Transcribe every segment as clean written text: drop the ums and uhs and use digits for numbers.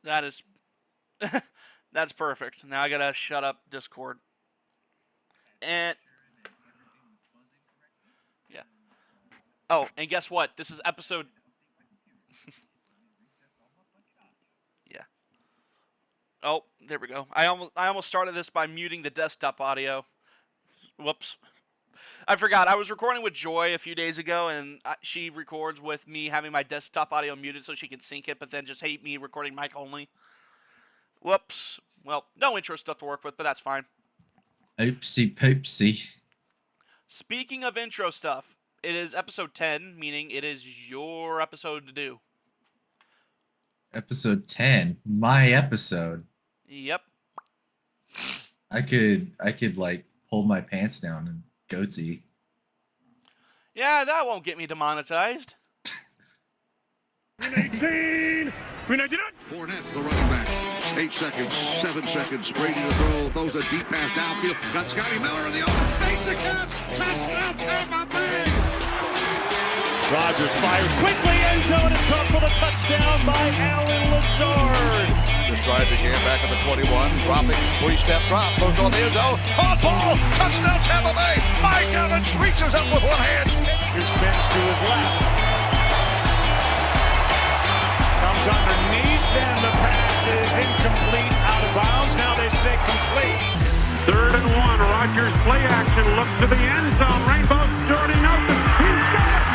That is that's perfect. Now I gotta shut up Discord. And yeah. Oh, and guess what? This is episode. Yeah. Oh, there we go. I almost started this by muting the desktop audio. Whoops. I forgot. I was recording with Joy a few days ago, and she records with me having my desktop audio muted so she can sync it, but then just hate me recording mic only. Whoops. Well, no intro stuff to work with, but that's fine. Oopsie poopsie. Speaking of intro stuff, it is episode 10, meaning it is your episode to do. Episode 10. My episode. Yep. I could like pull my pants down and goatsy. Yeah, that won't get me demonetized. 18. Fournette, the running back. 8 seconds, 7 seconds. Brady to throw. Throws a deep pass downfield. Got Scotty Miller in the open. Makes the catch. Touchdown, Tampa Bay. Rodgers fires quickly. End zone is caught for the touchdown by Allen Lazard. Just drive again back at the 21. Dropping. 3-step drop. Goes on the end zone. Caught ball. Touchdown, Tampa Bay. Mike Evans reaches up with one hand. Just spins to his left. Comes underneath, and the pass is incomplete, out of bounds. Now they say complete. 3rd and 1. Rodgers play action. Looks to the end zone. Rainbow Jordy Nelson. He's got it.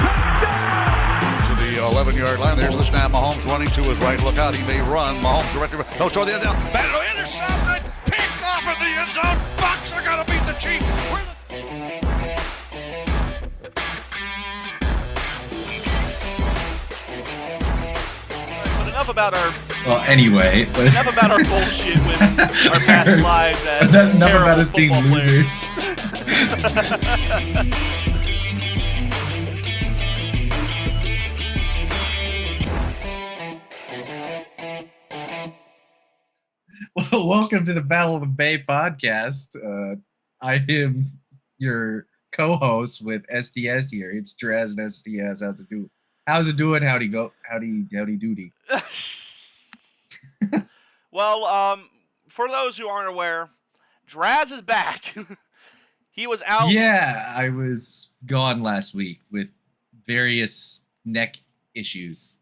Touchdown! To the 11-yard line. There's the snap. Mahomes running to his right. Look out. He may run. Mahomes directly. Goes toward the end zone. Battle intercepted. Picked off in the end zone. Bucks are going to beat the Chiefs. Enough about our Enough about our bullshit with our past lives as enough terrible about us being football losers. Well, welcome to the Battle of the Bay podcast. I am your co-host with SDS here. It's Draz and SDS. How's it doing? Howdy go? Howdy doody. Well, for those who aren't aware, Draz is back. He was out. Yeah, I was gone last week with various neck issues.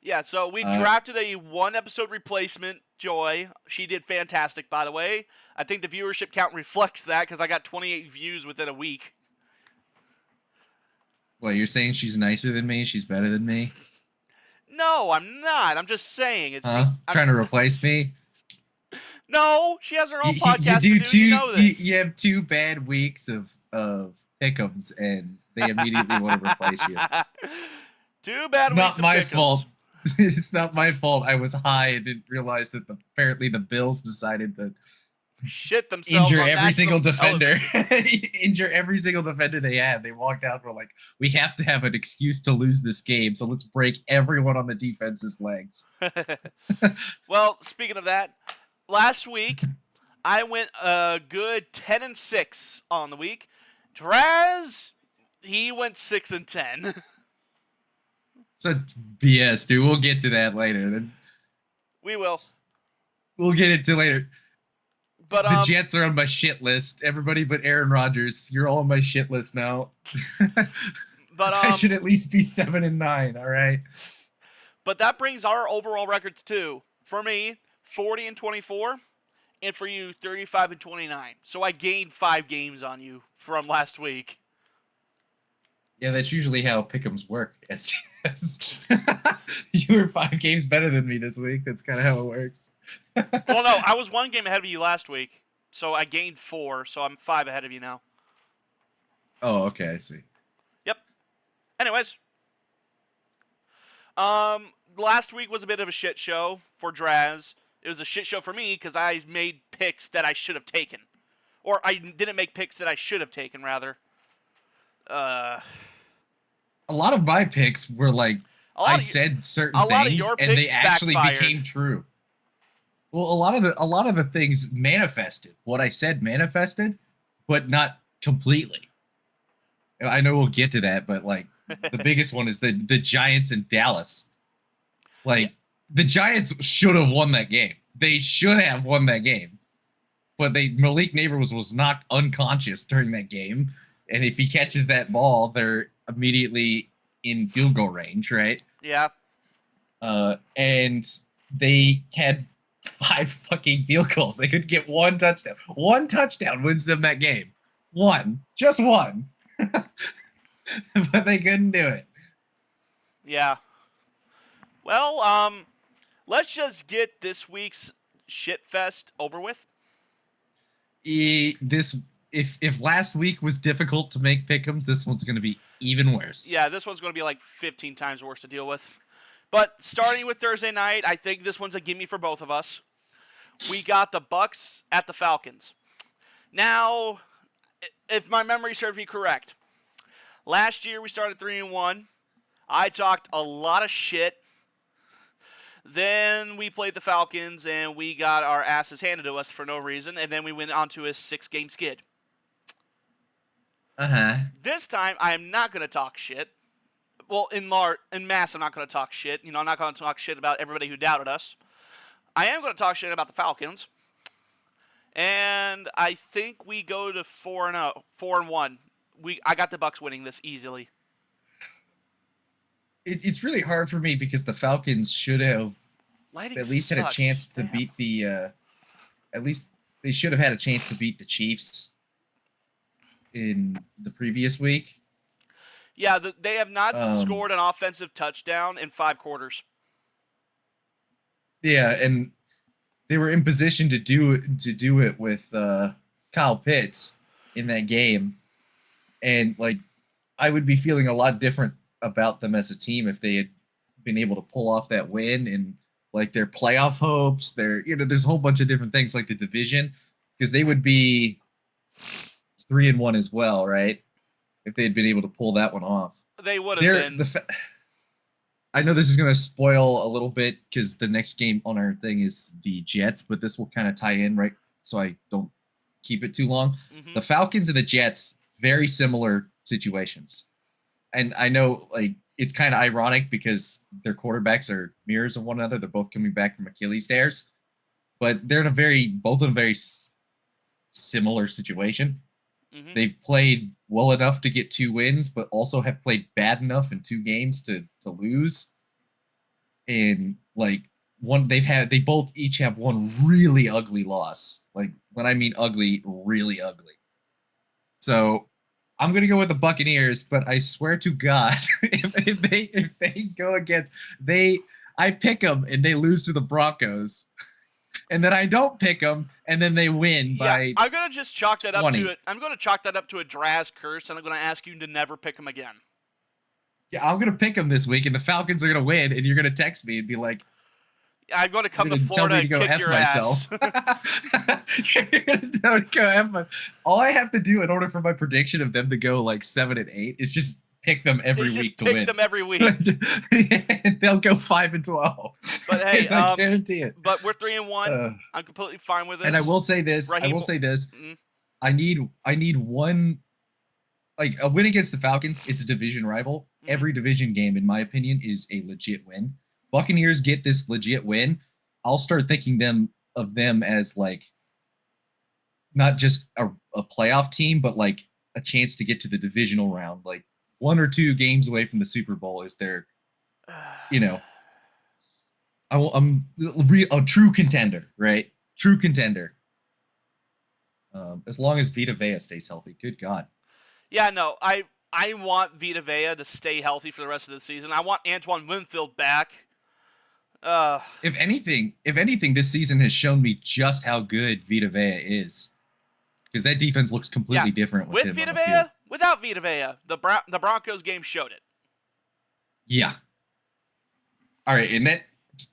Yeah, so we drafted a 1-episode replacement, Joy. She did fantastic, by the way. I think the viewership count reflects that because I got 28 views within a week. Well, you're saying she's nicer than me? She's better than me? No, I'm not. I'm just saying. It's trying to replace me? No, she has her own podcast to do. You know this. You have 2 bad weeks of Pick-ems, and they immediately want to replace you. 2 bad weeks of It's not my Pick-ems. fault. It's not my fault. I was high and didn't realize that apparently the Bills decided to shit themselves. Injure every single defender. Injure every single defender they had. They walked out and were like, we have to have an excuse to lose this game, so let's break everyone on the defense's legs. Well, speaking of that, last week I went a good 10-6 on the week. Draz, he went 6-10. So BS, dude. We'll get to that later. Then we will. We'll get into later. But the Jets are on my shit list. Everybody but Aaron Rodgers. You're all on my shit list now. But I should at least be 7-9. All right. But that brings our overall records to, for me, 40-24, and for you, 35-29. So I gained 5 games on you from last week. Yeah, that's usually how Pick-ems work. You were 5 games better than me this week. That's kind of how it works. Well, no, I was 1 game ahead of you last week, so I gained 4, so I'm 5 ahead of you now. Oh, okay, I see. Yep. Anyways, last week was a bit of a shit show for Draz. It was a shit show for me because I made picks that I should have taken, or I didn't make picks that I should have taken, rather. A lot of my picks were like I said certain things, and they actually became true. Well, a lot of the things manifested. What I said manifested, but not completely. I know we'll get to that, but like the biggest one is the Giants in Dallas. Like the Giants should have won that game. They should have won that game. But Malik Neighbors was knocked unconscious during that game. And if he catches that ball, they're immediately in field goal range, right? Yeah. And they had 5 fucking field goals. They could get 1 touchdown. 1 touchdown wins them that game. 1. Just 1. But they couldn't do it. Yeah. Well, let's just get this week's shit fest over with. If last week was difficult to make pick'ems, this one's going to be even worse. Yeah, this one's going to be like 15 times worse to deal with. But starting with Thursday night, I think this one's a gimme for both of us. We got the Bucks at the Falcons. Now, if my memory serves me correct, last year we started 3-1. I talked a lot of shit. Then we played the Falcons, and we got our asses handed to us for no reason, and then we went on to a 6-game skid. This time, I am not going to talk shit. Well, in mass, I'm not going to talk shit. I'm not going to talk shit about everybody who doubted us. I am going to talk shit about the Falcons. And I think we go to 4-0, 4-1. I got the Bucks winning this easily. It's really hard for me because the Falcons should have at least had a chance to beat the. At least they should have had a chance to beat the Chiefs in the previous week. Yeah, they have not scored an offensive touchdown in 5 quarters. Yeah, and they were in position to do it with Kyle Pitts in that game, and like I would be feeling a lot different about them as a team if they had been able to pull off that win and like their playoff hopes. There's a whole bunch of different things like the division, because they would be 3-1 as well, right? If they had been able to pull that one off, they would have been. I know this is going to spoil a little bit because the next game on our thing is the Jets, but this will kind of tie in, right? So I don't keep it too long. Mm-hmm. The Falcons and the Jets, very similar situations. And I know like it's kind of ironic because their quarterbacks are mirrors of one another. They're both coming back from Achilles tears, but they're in both of them very similar situation. Mm-hmm. They've played well enough to get 2 wins, but also have played bad enough in 2 games to lose. And like they both each have one really ugly loss. Like when I mean ugly, really ugly. So I'm gonna go with the Buccaneers, but I swear to God, if they go against I pick them and they lose to the Broncos, and then I don't pick them and then they win by. I'm gonna just chalk that 20. up to it. I'm gonna chalk that up to a Draz curse, and I'm gonna ask you to never pick them again. Yeah, I'm gonna pick them this week, and the Falcons are gonna win, and you're gonna text me and be like, I'm going to come to Florida and kick your ass. You're going to tell me to go F myself. All I have to do in order for my prediction of them to go like 7-8 is just pick them every week to win. Pick them every week. They'll go 5-12. But hey, I guarantee it. But we're 3-1. I'm completely fine with this. And I will say this. Mm-hmm. I need one, like a win against the Falcons. It's a division rival. Mm-hmm. Every division game, in my opinion, is a legit win. Buccaneers get this legit win, I'll start thinking of them as like not just a playoff team, but like a chance to get to the divisional round, like 1 or 2 games away from the Super Bowl is their, I'm a true contender, right? True contender. As long as Vita Vea stays healthy, good God. Yeah, no, I want Vita Vea to stay healthy for the rest of the season. I want Antoine Winfield back. If anything, this season has shown me just how good Vita Vea is, because that defense looks completely different with him Vita on the Vea. field. Without Vita Vea, the Broncos game showed it. Yeah. All right, and that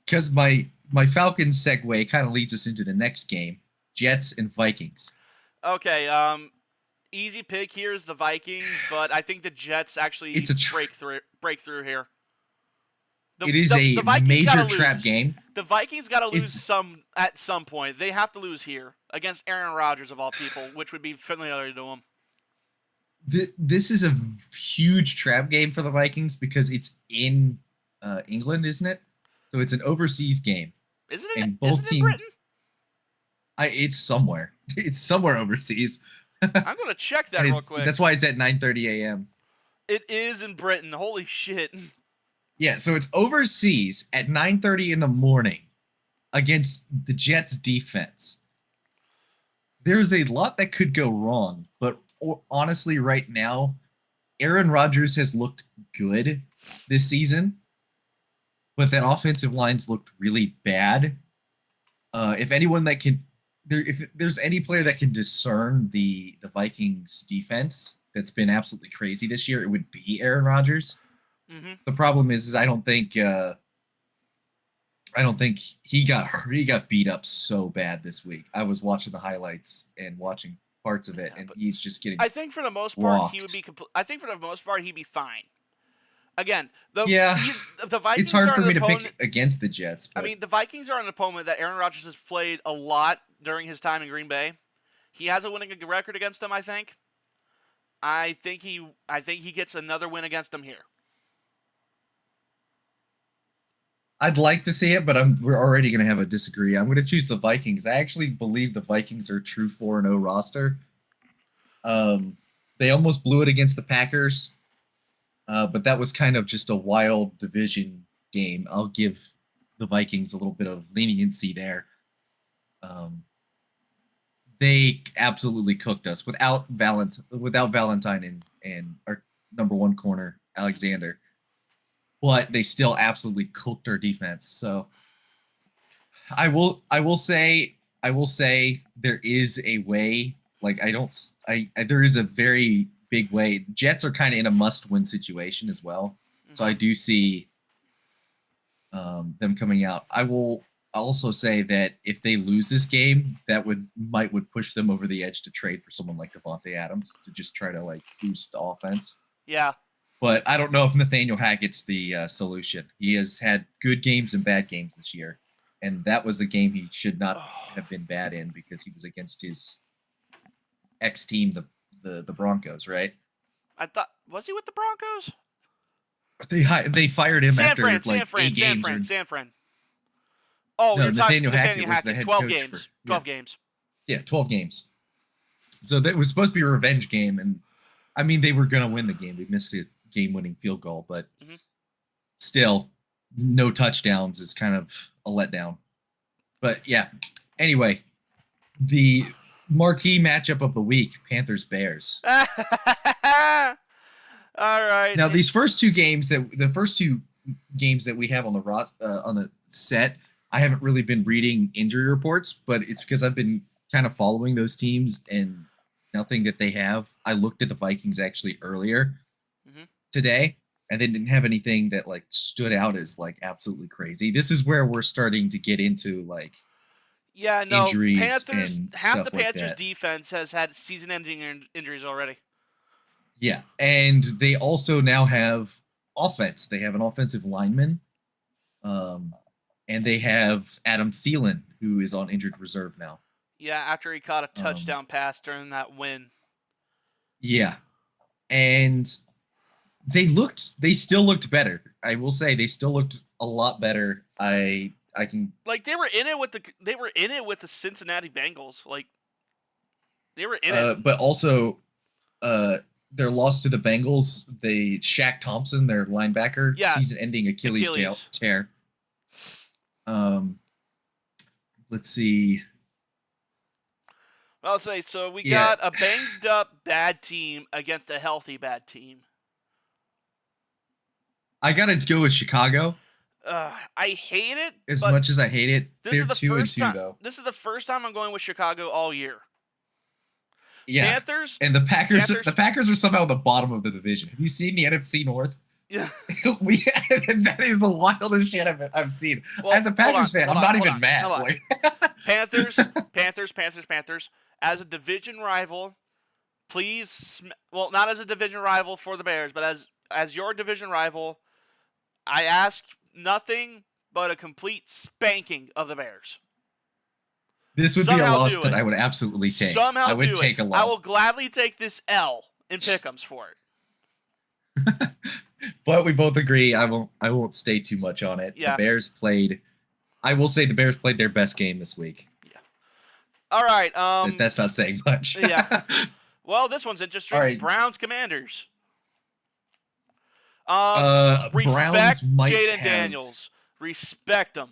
because my Falcons segue kind of leads us into the next game, Jets and Vikings. Okay, easy pick here is the Vikings, but I think the Jets actually break through here. It is a major trap game. The Vikings got to lose at some point. They have to lose here against Aaron Rodgers of all people, which would be familiar to them. This is a huge trap game for the Vikings because it's in England, isn't it? So it's an overseas game. Is it in Britain? It's somewhere. It's somewhere overseas. I'm gonna check that real quick. That's why it's at 9:30 a.m. It is in Britain. Holy shit. Yeah, so it's overseas at 9:30 in the morning against the Jets defense. There's a lot that could go wrong, but honestly, right now, Aaron Rodgers has looked good this season, but that offensive line's looked really bad. If there's any player that can discern the Vikings defense that's been absolutely crazy this year, it would be Aaron Rodgers. Mm-hmm. The problem is I don't think he got beat up so bad this week. I was watching the highlights and watching parts of it, and he's just getting. I think for the most part he would be. I think for the most part he'd be fine. Again, the Vikings. It's hard are for me an to opponent, pick against the Jets. But. I mean, the Vikings are an opponent that Aaron Rodgers has played a lot during his time in Green Bay. He has a winning record against them. I think he gets another win against them here. I'd like to see it, but we're already going to have a disagree. I'm going to choose the Vikings. I actually believe the Vikings are a true 4-0 roster. They almost blew it against the Packers, but that was kind of just a wild division game. I'll give the Vikings a little bit of leniency there. They absolutely cooked us without Valentine and our number one corner, Alexander. But they still absolutely cooked our defense. So I will say there is a way. Like there is a very big way. Jets are kind of in a must-win situation as well. So I do see them coming out. I will also say that if they lose this game, that would push them over the edge to trade for someone like Devontae Adams to just try to boost the offense. Yeah. But I don't know if Nathaniel Hackett's the solution. He has had good games and bad games this year. And that was the game he should not have been bad in because he was against his ex-team, the Broncos, right? Was he with the Broncos? They fired him San Fran. Oh, no, you're Nathaniel talking Hackett was the head 12 coach games. 12 games. Yeah, 12 games. So that was supposed to be a revenge game, and I mean they were going to win the game. They missed a game-winning field goal, but still, no touchdowns is kind of a letdown. But yeah, anyway, the marquee matchup of the week: Panthers-Bears. All right. Now these first two games that we have on the set, I haven't really been reading injury reports, but it's because I've been kind of following those teams and nothing that they have. I looked at the Vikings actually earlier today, and they didn't have anything that stood out as absolutely crazy. This is where we're starting to get into injuries. Panthers. And half the stuff Panthers' that. defense has had season-ending injuries already. Yeah, and they also now have offense. They have an offensive lineman, and they have Adam Thielen, who is on injured reserve now. Yeah, after he caught a touchdown pass during that win. Yeah, and they still looked better. I will say they still looked a lot better. I can they were in it with the Cincinnati Bengals. They were in it. But also their loss to the Bengals, Shaq Thompson, their linebacker, season-ending Achilles tear. Let's see. I'll say so. We got a banged-up bad team against a healthy bad team. I gotta go with Chicago. I hate it. As much as I hate it, they're 2-2 though. This is the first time I'm going with Chicago all year. Yeah, Panthers and the Packers. The Packers are somehow the bottom of the division. Have you seen the NFC North? Yeah, that is the wildest shit I've seen. Well, as a Packers fan, I'm not even mad. Panthers. As a division rival, please. Well, not as a division rival for the Bears, but as your division rival, I ask nothing but a complete spanking of the Bears. This would be a loss that I would absolutely take. I would take a loss. I will gladly take this L in Pick-ems for it. But we both agree. I won't stay too much on it. Yeah. The Bears played. I will say the Bears played their best game this week. Yeah. All right. That's not saying much. Yeah. Well, this one's interesting. All right. Browns Commanders. Browns Respect might Jaden have, Daniels. Respect him.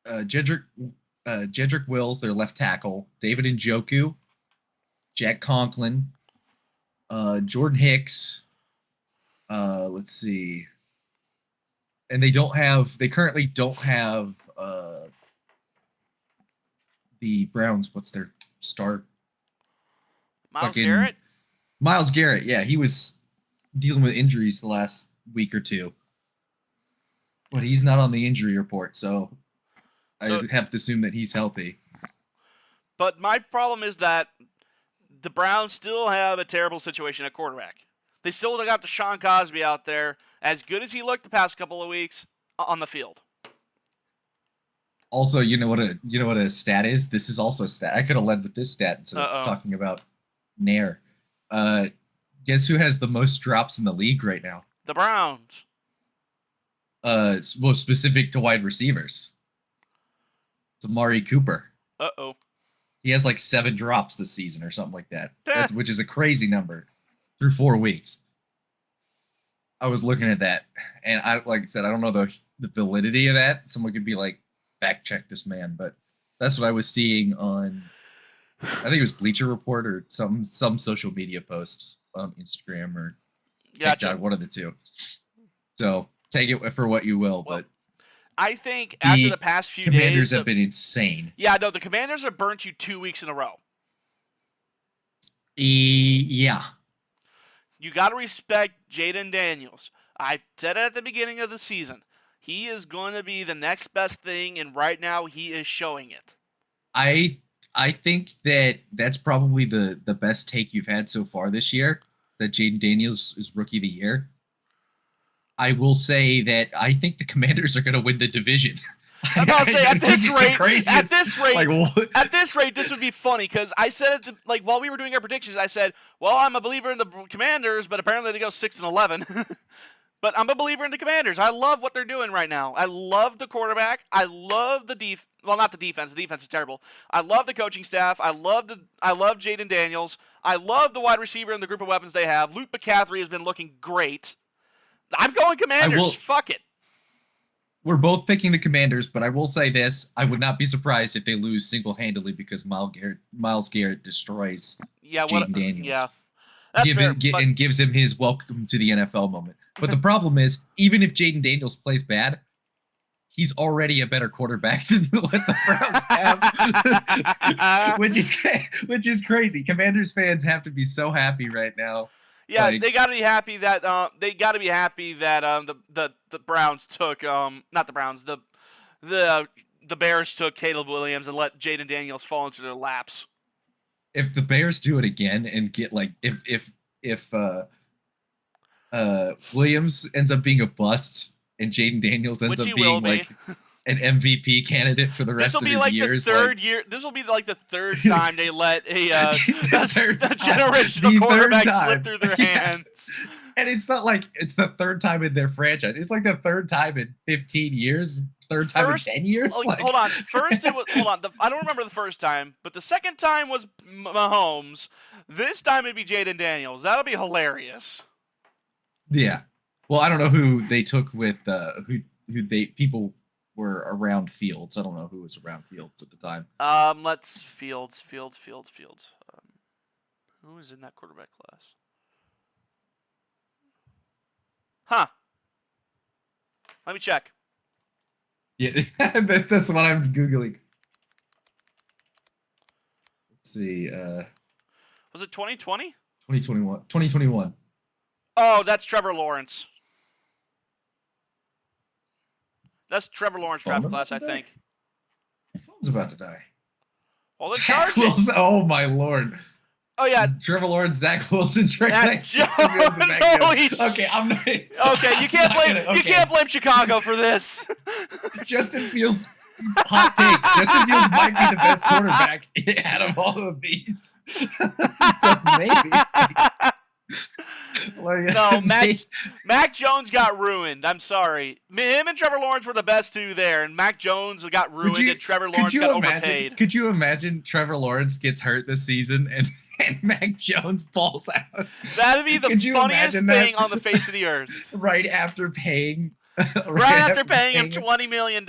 Jedrick Wills, their left tackle. David Njoku. Jack Conklin. Jordan Hicks. Let's see. And they currently don't have the Browns. What's their star? Myles Garrett? Myles Garrett, yeah. He was dealing with injuries the last week or two. But he's not on the injury report, so I have to assume that he's healthy. But my problem is that the Browns still have a terrible situation at quarterback. They still got Deshaun Cosby out there, as good as he looked the past couple of weeks, on the field. Also, you know what a stat is? This is also a stat. I could have led with this stat instead of talking about Nair. Guess who has the most drops in the league right now? The Browns. Well, specific to wide receivers. It's Amari Cooper. Uh-oh. He has like 7 drops this season or something like that, which is a crazy number through 4 weeks. I was looking at that, and like I said, I don't know the validity of that. Someone could be like, fact check this man, but that's what I was seeing on, I think it was Bleacher Report or some social media post on Instagram or TikTok, one of the two. So take it for what you will, but I think after the past few Commanders days, have been insane. Yeah, no, the Commanders have burnt you 2 weeks in a row. Yeah. You got to respect Jaden Daniels. I said it at the beginning of the season. He is going to be the next best thing, and right now he is showing it. I think that's probably the best take you've had so far this year, that Jaden Daniels is Rookie of the Year. I will say that I think the Commanders are going to win the division. I'm about to say, at this rate, this would be funny, because I said it while we were doing our predictions, I said, well, I'm a believer in the Commanders, but apparently they go 6-11. But I'm a believer in the Commanders. I love what they're doing right now. I love the quarterback. I love the not the defense. The defense is terrible. I love the coaching staff. I love Jaden Daniels. I love the wide receiver and the group of weapons they have. Luke McCaffrey has been looking great. I'm going Commanders. Fuck it. We're both picking the Commanders, but I will say this. I would not be surprised if they lose single-handedly because Myles Garrett destroys Jaden Daniels. Yeah. That's fair, and gives him his welcome to the NFL moment. But the problem is, even if Jaden Daniels plays bad, he's already a better quarterback than what the Browns have, which is crazy. Commanders fans have to be so happy right now. Yeah, they got to be happy that the Browns took not the Browns, the Bears took Caleb Williams and let Jaden Daniels fall into their laps. If the Bears do it again and get if Williams ends up being a bust and Jaden Daniels ends up being an MVP candidate for the rest of his years. This will be like the third time they let a generational quarterback slip through their hands. And it's not like it's the third time in their franchise. It's like the third time in 15 years. Third time in 10 years? Hold on. First, it was. Hold on. I don't remember the first time, but the second time was Mahomes. This time it'd be Jaden Daniels. That'll be hilarious. Yeah. Well, I don't know who they took with people were around Fields. I don't know who was around Fields at the time. Let's Fields. Who was in that quarterback class? Huh. Let me check. Yeah, that's what I'm Googling. Let's see. Was it 2020? 2021. 2021. Oh, that's Trevor Lawrence. That's Trevor Lawrence draft class, I think. My phone's about to die. Well, the Chargers. Oh, my Lord. Oh, yeah. Trevor Lawrence, Zach Wilson, Trey Lance. Okay, I'm not. Okay, you can't blame Chicago for this. Justin Fields, hot take. Justin Fields might be the best quarterback out of all of these. So maybe. No, Mac Jones got ruined. I'm sorry. Him and Trevor Lawrence were the best two there, and Mac Jones got ruined, and Trevor Lawrence got overpaid. Could you imagine Trevor Lawrence gets hurt this season and Mac Jones falls out? That'd be the funniest thing on the face of the earth. Right after paying him $20 million.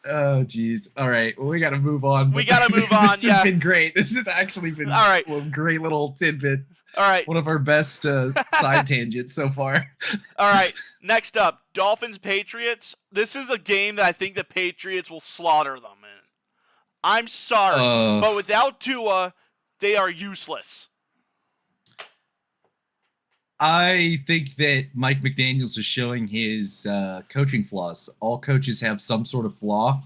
Oh, geez. All right. Well, we got to move on. We got to move on. This has been great. This has actually been a great little tidbit. All right. One of our best side tangents so far. All right. Next up, Dolphins-Patriots. This is a game that I think the Patriots will slaughter them in. I'm sorry, but without Tua, they are useless. I think that Mike McDaniels is showing his coaching flaws. All coaches have some sort of flaw.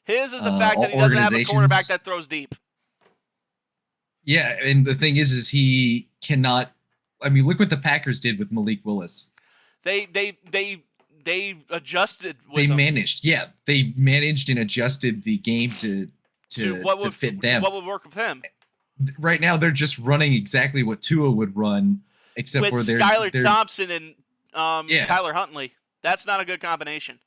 His is the fact that he doesn't have a quarterback that throws deep. Yeah, and the thing is he cannot. I mean, look what the Packers did with Malik Willis. They adjusted. They managed. Yeah, they managed and adjusted the game to fit them. What would work with him? Right now, they're just running exactly what Tua would run. Except with for their Skylar Thompson and Tyler Huntley. That's not a good combination.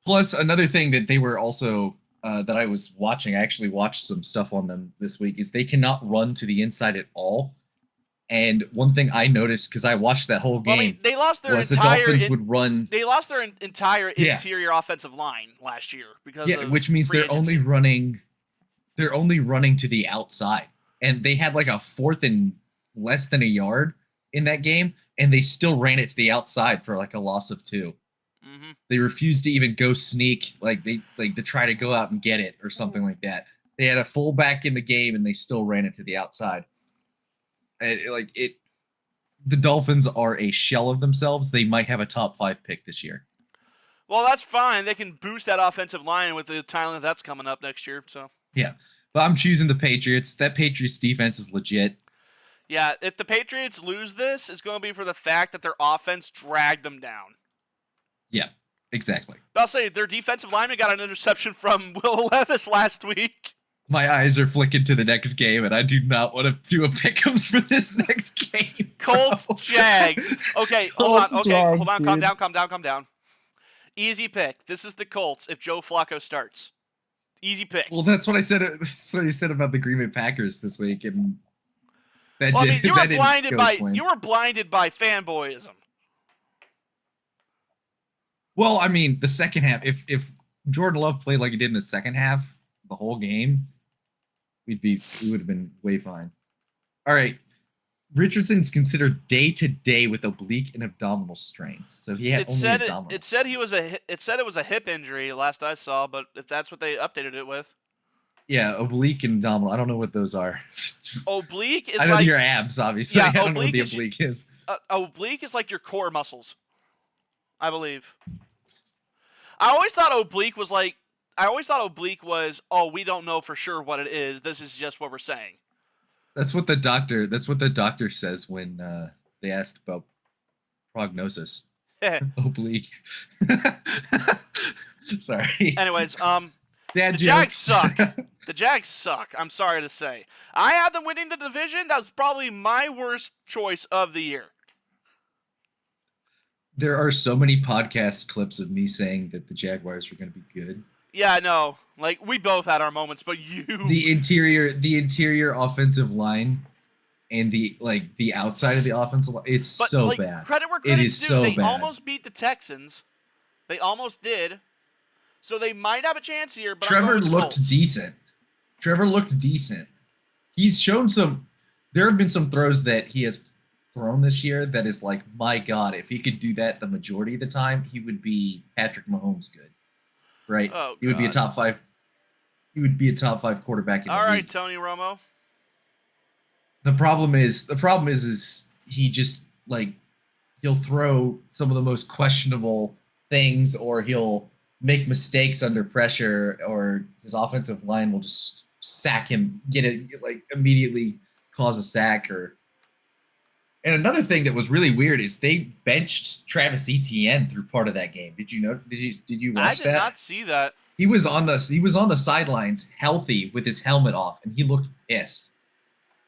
Plus, another thing that they were also that I was watching, I actually watched some stuff on them this week, is they cannot run to the inside at all. And one thing I noticed, because I watched that whole game, I mean, they lost their the Dolphins would run. They lost their entire interior offensive line last year because of which means they're only running to the outside, and they had like a 4th and less than a yard in that game, and they still ran it to the outside for like a loss of 2. Mm-hmm. They refused to even go sneak, to try to go out and get it or something like that. They had a fullback in the game, and they still ran it to the outside. And the Dolphins are a shell of themselves. They might have a top 5 pick this year. Well, that's fine. They can boost that offensive line with the talent that's coming up next year. So yeah, but I'm choosing the Patriots. That Patriots defense is legit. Yeah, if the Patriots lose this, it's going to be for the fact that their offense dragged them down. Yeah, exactly. But I'll say their defensive lineman got an interception from Will Levis last week. My eyes are flicking to the next game, and I do not want to do a pick-ems for this next game. Colts, Jags. Okay, hold on. Okay, hold on. Dude. Calm down. Easy pick. This is the Colts if Joe Flacco starts. Easy pick. Well, that's what I said. That's what you said about the Green Bay Packers this week, and you were blinded by fanboyism. Well, I mean, the second half. If Jordan Love played like he did in the second half, the whole game, we would have been way fine. All right, Richardson's considered day-to-day with oblique and abdominal strains, so he had abdominal. It said it was a hip injury last I saw, but if that's what they updated it with. Yeah, oblique and abdominal. I don't know what those are. Oblique is I know your abs, obviously. Yeah, I don't know what the oblique is. Oblique is like your core muscles, I believe. I always thought oblique was, we don't know for sure what it is. This is just what we're saying. That's what the doctor says when they ask about prognosis. Oblique. Sorry. Anyways, the Jags suck. The Jags suck. I'm sorry to say. I had them winning the division. That was probably my worst choice of the year. There are so many podcast clips of me saying that the Jaguars were going to be good. Yeah, I know. Like, we both had our moments, but you... The interior offensive line and the outside of the offensive line, it's so bad. Credit where credit's due. They almost beat the Texans. They almost did. So they might have a chance here, but Trevor looked decent. He's shown some... There have been some throws that he has thrown this year that is like, my God, if he could do that the majority of the time, he would be Patrick Mahomes good. Right? Oh, he would be a top 5. He would be a top 5 quarterback in the league. All right, Tony Romo. The problem is he just he'll throw some of the most questionable things, or he'll make mistakes under pressure, or his offensive line will just sack him, immediately cause a sack. And another thing that was really weird is they benched Travis Etienne through part of that game. Did you know? Did you watch that? I did not see that. He was on the sidelines, healthy, with his helmet off, and he looked pissed.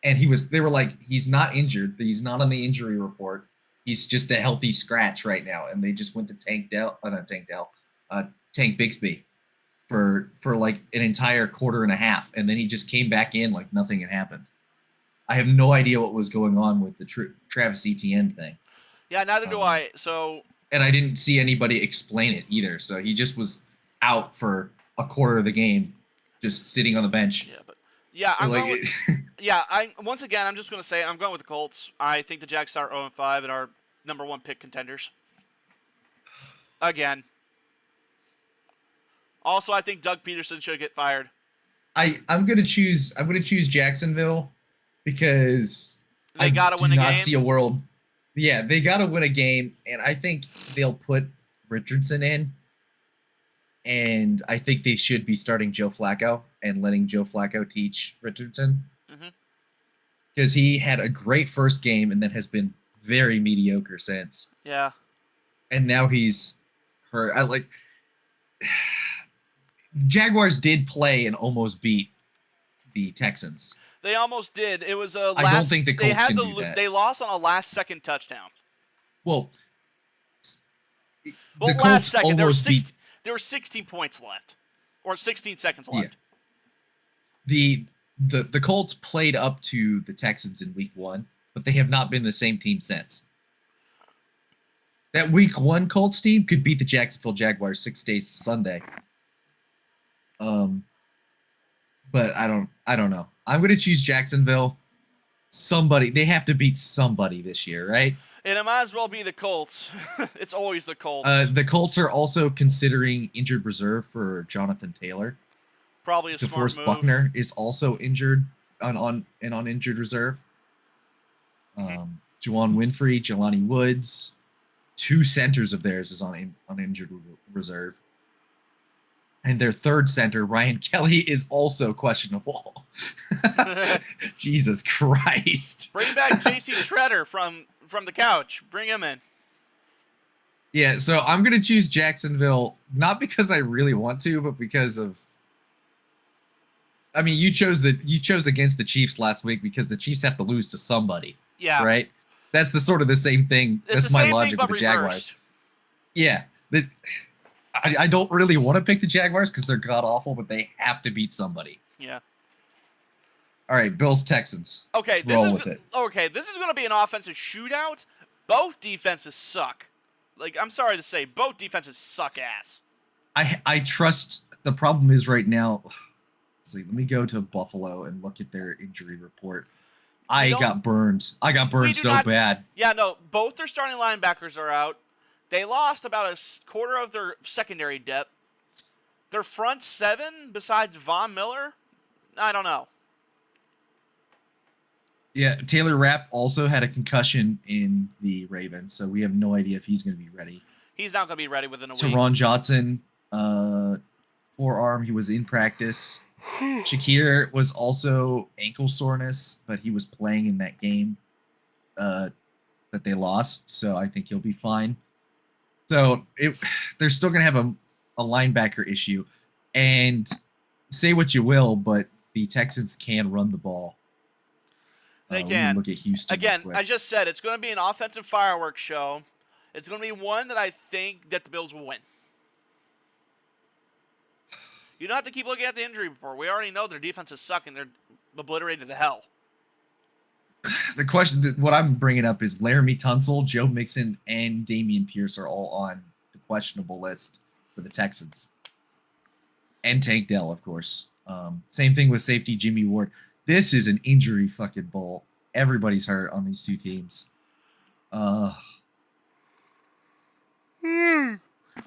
And they were like, he's not injured. He's not on the injury report. He's just a healthy scratch right now. And they just went to Tank Bigsby for like an entire quarter and a half. And then he just came back in like nothing had happened. I have no idea what was going on with the Travis Etienne thing. Yeah, neither do I. So. And I didn't see anybody explain it either. So he just was out for a quarter of the game, just sitting on the bench. Yeah, but yeah, I'm like, going with, once again, I'm just going to say I'm going with the Colts. I think the Jags start 0-5 and are number 1 pick contenders. Again. Also, I think Doug Peterson should get fired. I'm gonna choose Jacksonville because they gotta win a game. I do not see a world. Yeah, they gotta win a game, and I think they'll put Richardson in. And I think they should be starting Joe Flacco and letting Joe Flacco teach Richardson. Because he had a great first game and then has been very mediocre since. Yeah. And now he's hurt. Jaguars did play and almost beat the Texans. They almost did. It was a last. I don't think the Colts can do that. They lost on a last-second touchdown. Well, last second. There were 16 points left, or 16 seconds left. Yeah. The Colts played up to the Texans in Week 1, but they have not been the same team since. That Week 1 Colts team could beat the Jacksonville Jaguars 6 days to Sunday. But I don't know. I'm going to choose Jacksonville. They have to beat somebody this year, right? And it might as well be the Colts. It's always the Colts. The Colts are also considering injured reserve for Jonathan Taylor. Probably a smart move. Buckner is also injured on injured reserve. Juwan Winfrey, Jelani Woods, 2 centers of theirs is on injured reserve. And their third center, Ryan Kelly, is also questionable. Jesus Christ. Bring back J.C. Shredder from the couch. Bring him in. Yeah, so I'm going to choose Jacksonville, not because I really want to, but because of... I mean, you chose against the Chiefs last week because the Chiefs have to lose to somebody. Yeah. Right? That's the same thing. It's That's my logic with the Jaguars. Yeah. I don't really want to pick the Jaguars because they're god-awful, but they have to beat somebody. Yeah. All right, Bills-Texans. Okay, this is going to be an offensive shootout. Both defenses suck. Like, I'm sorry to say, both defenses suck ass. I trust... The problem is right now... Let's see, let me go to Buffalo and look at their injury report. I got burned so bad. Yeah, no, both their starting linebackers are out. They lost about a quarter of their secondary depth. Their front 7, besides Von Miller, I don't know. Yeah, Taylor Rapp also had a concussion in the Ravens, so we have no idea if he's going to be ready. He's not going to be ready within a week. Teron Johnson, forearm, he was in practice. Shakir was also ankle soreness, but he was playing in that game that they lost, so I think he'll be fine. So they're still going to have a linebacker issue. And say what you will, but the Texans can run the ball. They can. Look at Houston. Again, I just said it's going to be an offensive fireworks show. It's going to be one that I think that the Bills will win. You don't have to keep looking at the injury report. We already know their defenses suck and they're obliterated to hell. The question, what I'm bringing up is Laramie Tunsil, Joe Mixon, and Dameon Pierce are all on the questionable list for the Texans. And Tank Dell, of course. Same thing with safety Jimmy Ward. This is an injury fucking bowl. Everybody's hurt on these two teams.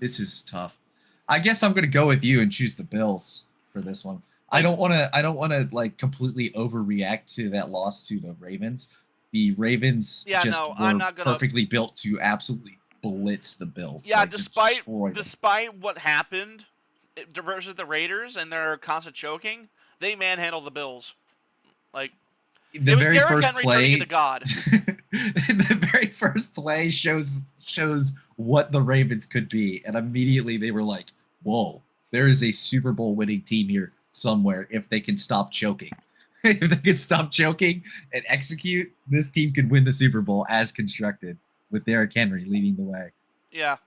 This is tough. I guess I'm gonna go with you and choose the Bills for this one. I don't want to like completely overreact to that loss to the Ravens. The Ravens were perfectly built to absolutely blitz the Bills. Yeah, despite what happened versus the Raiders and their constant choking, they manhandled the Bills. Like the it was very Derrick first Henry play, turning into God. The very first play shows what the Ravens could be, and immediately they were like, "Whoa, there is a Super Bowl winning team here somewhere if they can stop choking." if they could stop choking and execute, this team could win the Super Bowl as constructed with Derrick Henry leading the way. Yeah.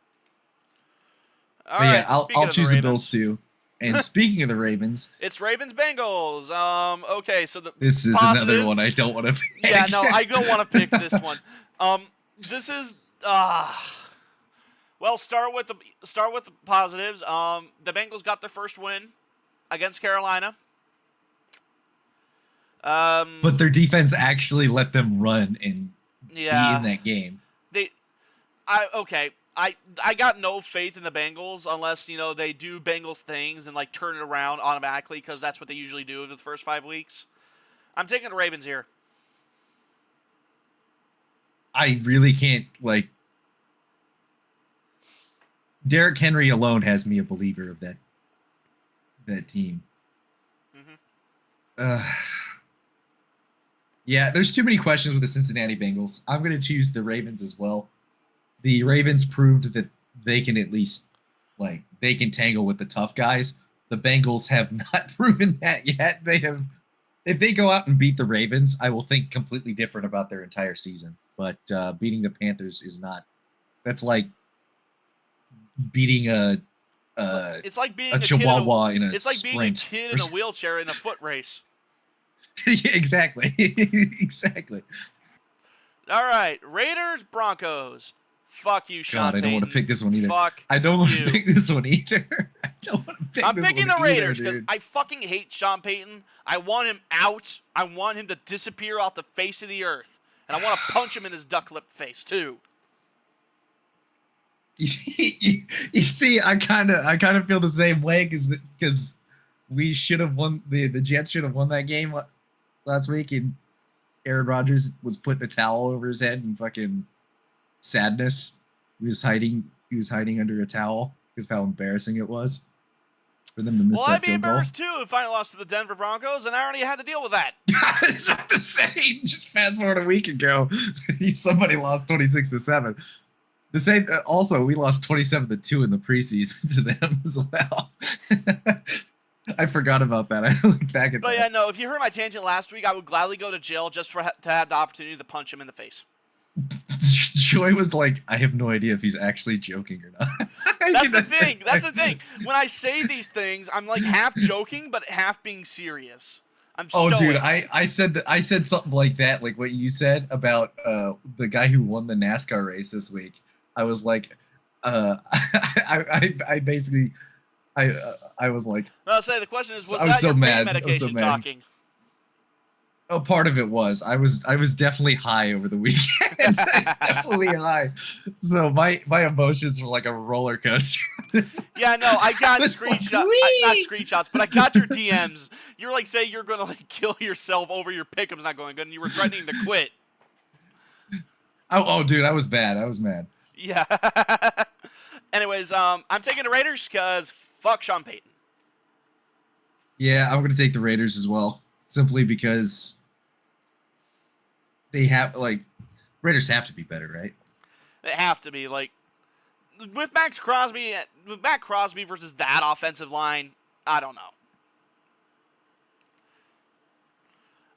All right. Yeah, I'll choose the Bills too. And speaking of the Ravens, it's Ravens Bengals. Okay, so this is another one I don't want to pick. Yeah, no, I don't want to pick this one. This is well, start with the positives. The Bengals got their first win against Carolina. But their defense actually let them run and be in that game. I got no faith in the Bengals unless, they do Bengals things and, turn it around automatically because that's what they usually do in the first 5 weeks. I'm taking the Ravens here. I really can't, Derrick Henry alone has me a believer of that team. Mm-hmm. Yeah, there's too many questions with the Cincinnati Bengals. I'm going to choose the Ravens as well. The Ravens proved that they can at least, they can tangle with the tough guys. The Bengals have not proven that yet. If they go out and beat the Ravens, I will think completely different about their entire season. But beating the Panthers is not. That's like beating it's like being a Chihuahua in a sprint. It's like being a kid in a wheelchair in a foot race. Yeah, exactly. Exactly. All right, Raiders Broncos. Fuck you, Sean. God, I don't want to pick this one either. Fuck I don't want to pick this one either. I don't want to pick I'm this picking one the Raiders because I fucking hate Sean Payton. I want him out. I want him to disappear off the face of the earth. And I want to punch him in his duck-lipped face, too. You see, I kind of feel the same way because we should have won. The Jets should have won that game last week, and Aaron Rodgers was putting a towel over his head in fucking sadness. He was hiding under a towel because of how embarrassing it was for them to miss that field goal. Well, I'd be embarrassed too if I lost to the Denver Broncos, and I already had to deal with that. It's not the same. Just fast forward a week ago, somebody lost 26-7. The same. Also, we lost 27-2 in the preseason to them as well. I forgot about that. I looked back at that. But yeah, no. If you heard my tangent last week, I would gladly go to jail just to have the opportunity to punch him in the face. Joy was like, I have no idea if he's actually joking or not. That's the thing. That's the thing. When I say these things, I'm half joking, but half being serious. I'm stoic. Dude, I said something like that, like what you said about the guy who won the NASCAR race this week. I was like, I basically, I was like. I'll say the question is, was I was that so your mad. pain medication talking? A part of it was I was definitely high over the weekend. Definitely high. So my emotions were like a roller coaster. Yeah, no, I got screenshots. Not screenshots, but I got your DMs. You're saying you're gonna kill yourself over your Pick-ems not going good, and you were threatening to quit. Oh, dude, I was bad. I was mad. Yeah. Anyways, I'm taking the Raiders because fuck Sean Payton. Yeah, I'm gonna take the Raiders as well, simply because they have Raiders have to be better, right? They have to be with Max Crosby versus that offensive line. I don't know.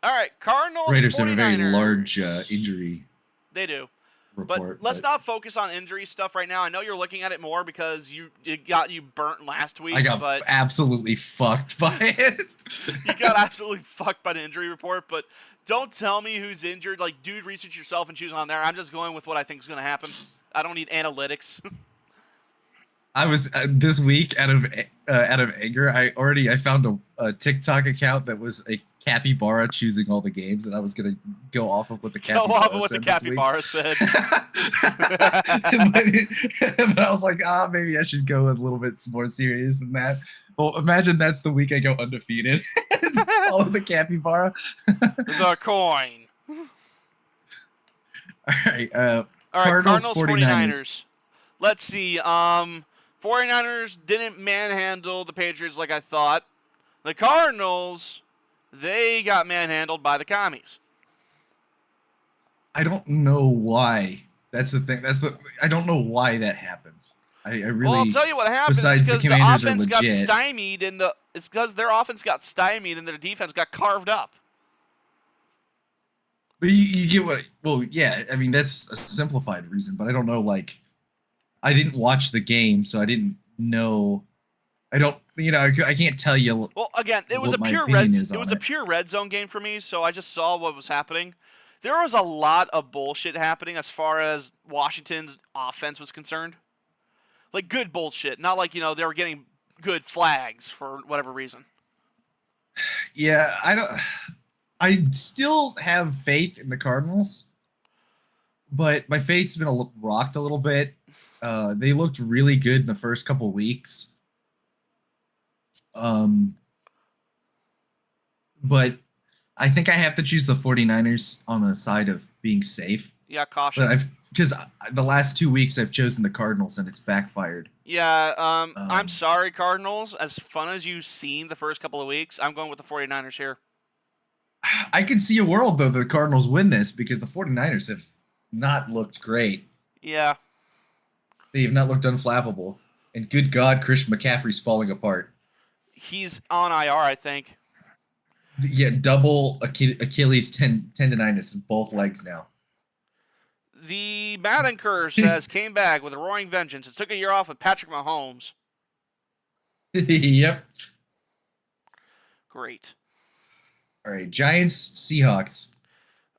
All right, Cardinals. Raiders 49ers. have a very large injury. They do. Report, but let's not focus on injury stuff right now. I know you're looking at it more because it got you burnt last week. I got absolutely fucked by it. You got absolutely fucked by the injury report, but don't tell me who's injured. Do research yourself and choose on there. I'm just going with what I think is going to happen. I don't need analytics. I was this week out of anger. I found a TikTok account that was a capybara choosing all the games, and I was gonna go off of what the capybara said. But I was like, maybe I should go a little bit more serious than that. Well, imagine that's the week I go undefeated. Follow the capybara. The coin. All right. Cardinals 49ers. Let's see. 49ers didn't manhandle the Patriots like I thought. The Cardinals, they got manhandled by the commies. I don't know why. That's the thing. I don't know why that happens. I really. Well, I'll tell you what happened. It's because the offense got stymied, it's because their offense got stymied and their defense got carved up. But you get what? Well, yeah. I mean, that's a simplified reason, but I don't know. Like, I didn't watch the game, so I didn't know. I don't. I can't tell you. Well, again, it was a my pure opinion red. is It on was a pure red zone game for me, so I just saw what was happening. There was a lot of bullshit happening as far as Washington's offense was concerned. Like good bullshit, not like they were getting good flags for whatever reason. Yeah, I don't. I still have faith in the Cardinals, but my faith's been rocked a little bit. They looked really good in the first couple weeks. But I think I have to choose the 49ers on the side of being safe. Yeah, caution. But because the last 2 weeks I've chosen the Cardinals and it's backfired. Yeah, I'm sorry, Cardinals. As fun as you've seen the first couple of weeks, I'm going with the 49ers here. I can see a world, though, the Cardinals win this because the 49ers have not looked great. Yeah. They have not looked unflappable. And good God, Christian McCaffrey's falling apart. He's on IR, I think. Yeah, double Achilles tendonitis in both legs now. The Madden curse says came back with a roaring vengeance. It took a year off with Patrick Mahomes. Yep. Great. All right, Giants, Seahawks.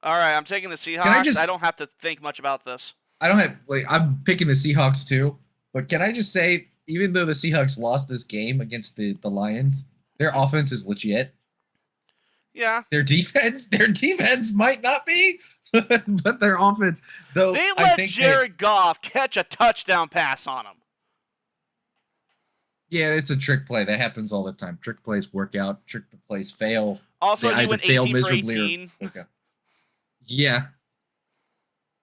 All right, I'm taking the Seahawks. I don't have to think much about this. I'm picking the Seahawks too, but can I just say, even though the Seahawks lost this game against the Lions, their offense is legit. Yeah. Their defense might not be, but their offense, though. They let Jared Goff catch a touchdown pass on him. Yeah, it's a trick play. That happens all the time. Trick plays work out. Trick plays fail. Also, he went 18 for 18. Okay. Yeah.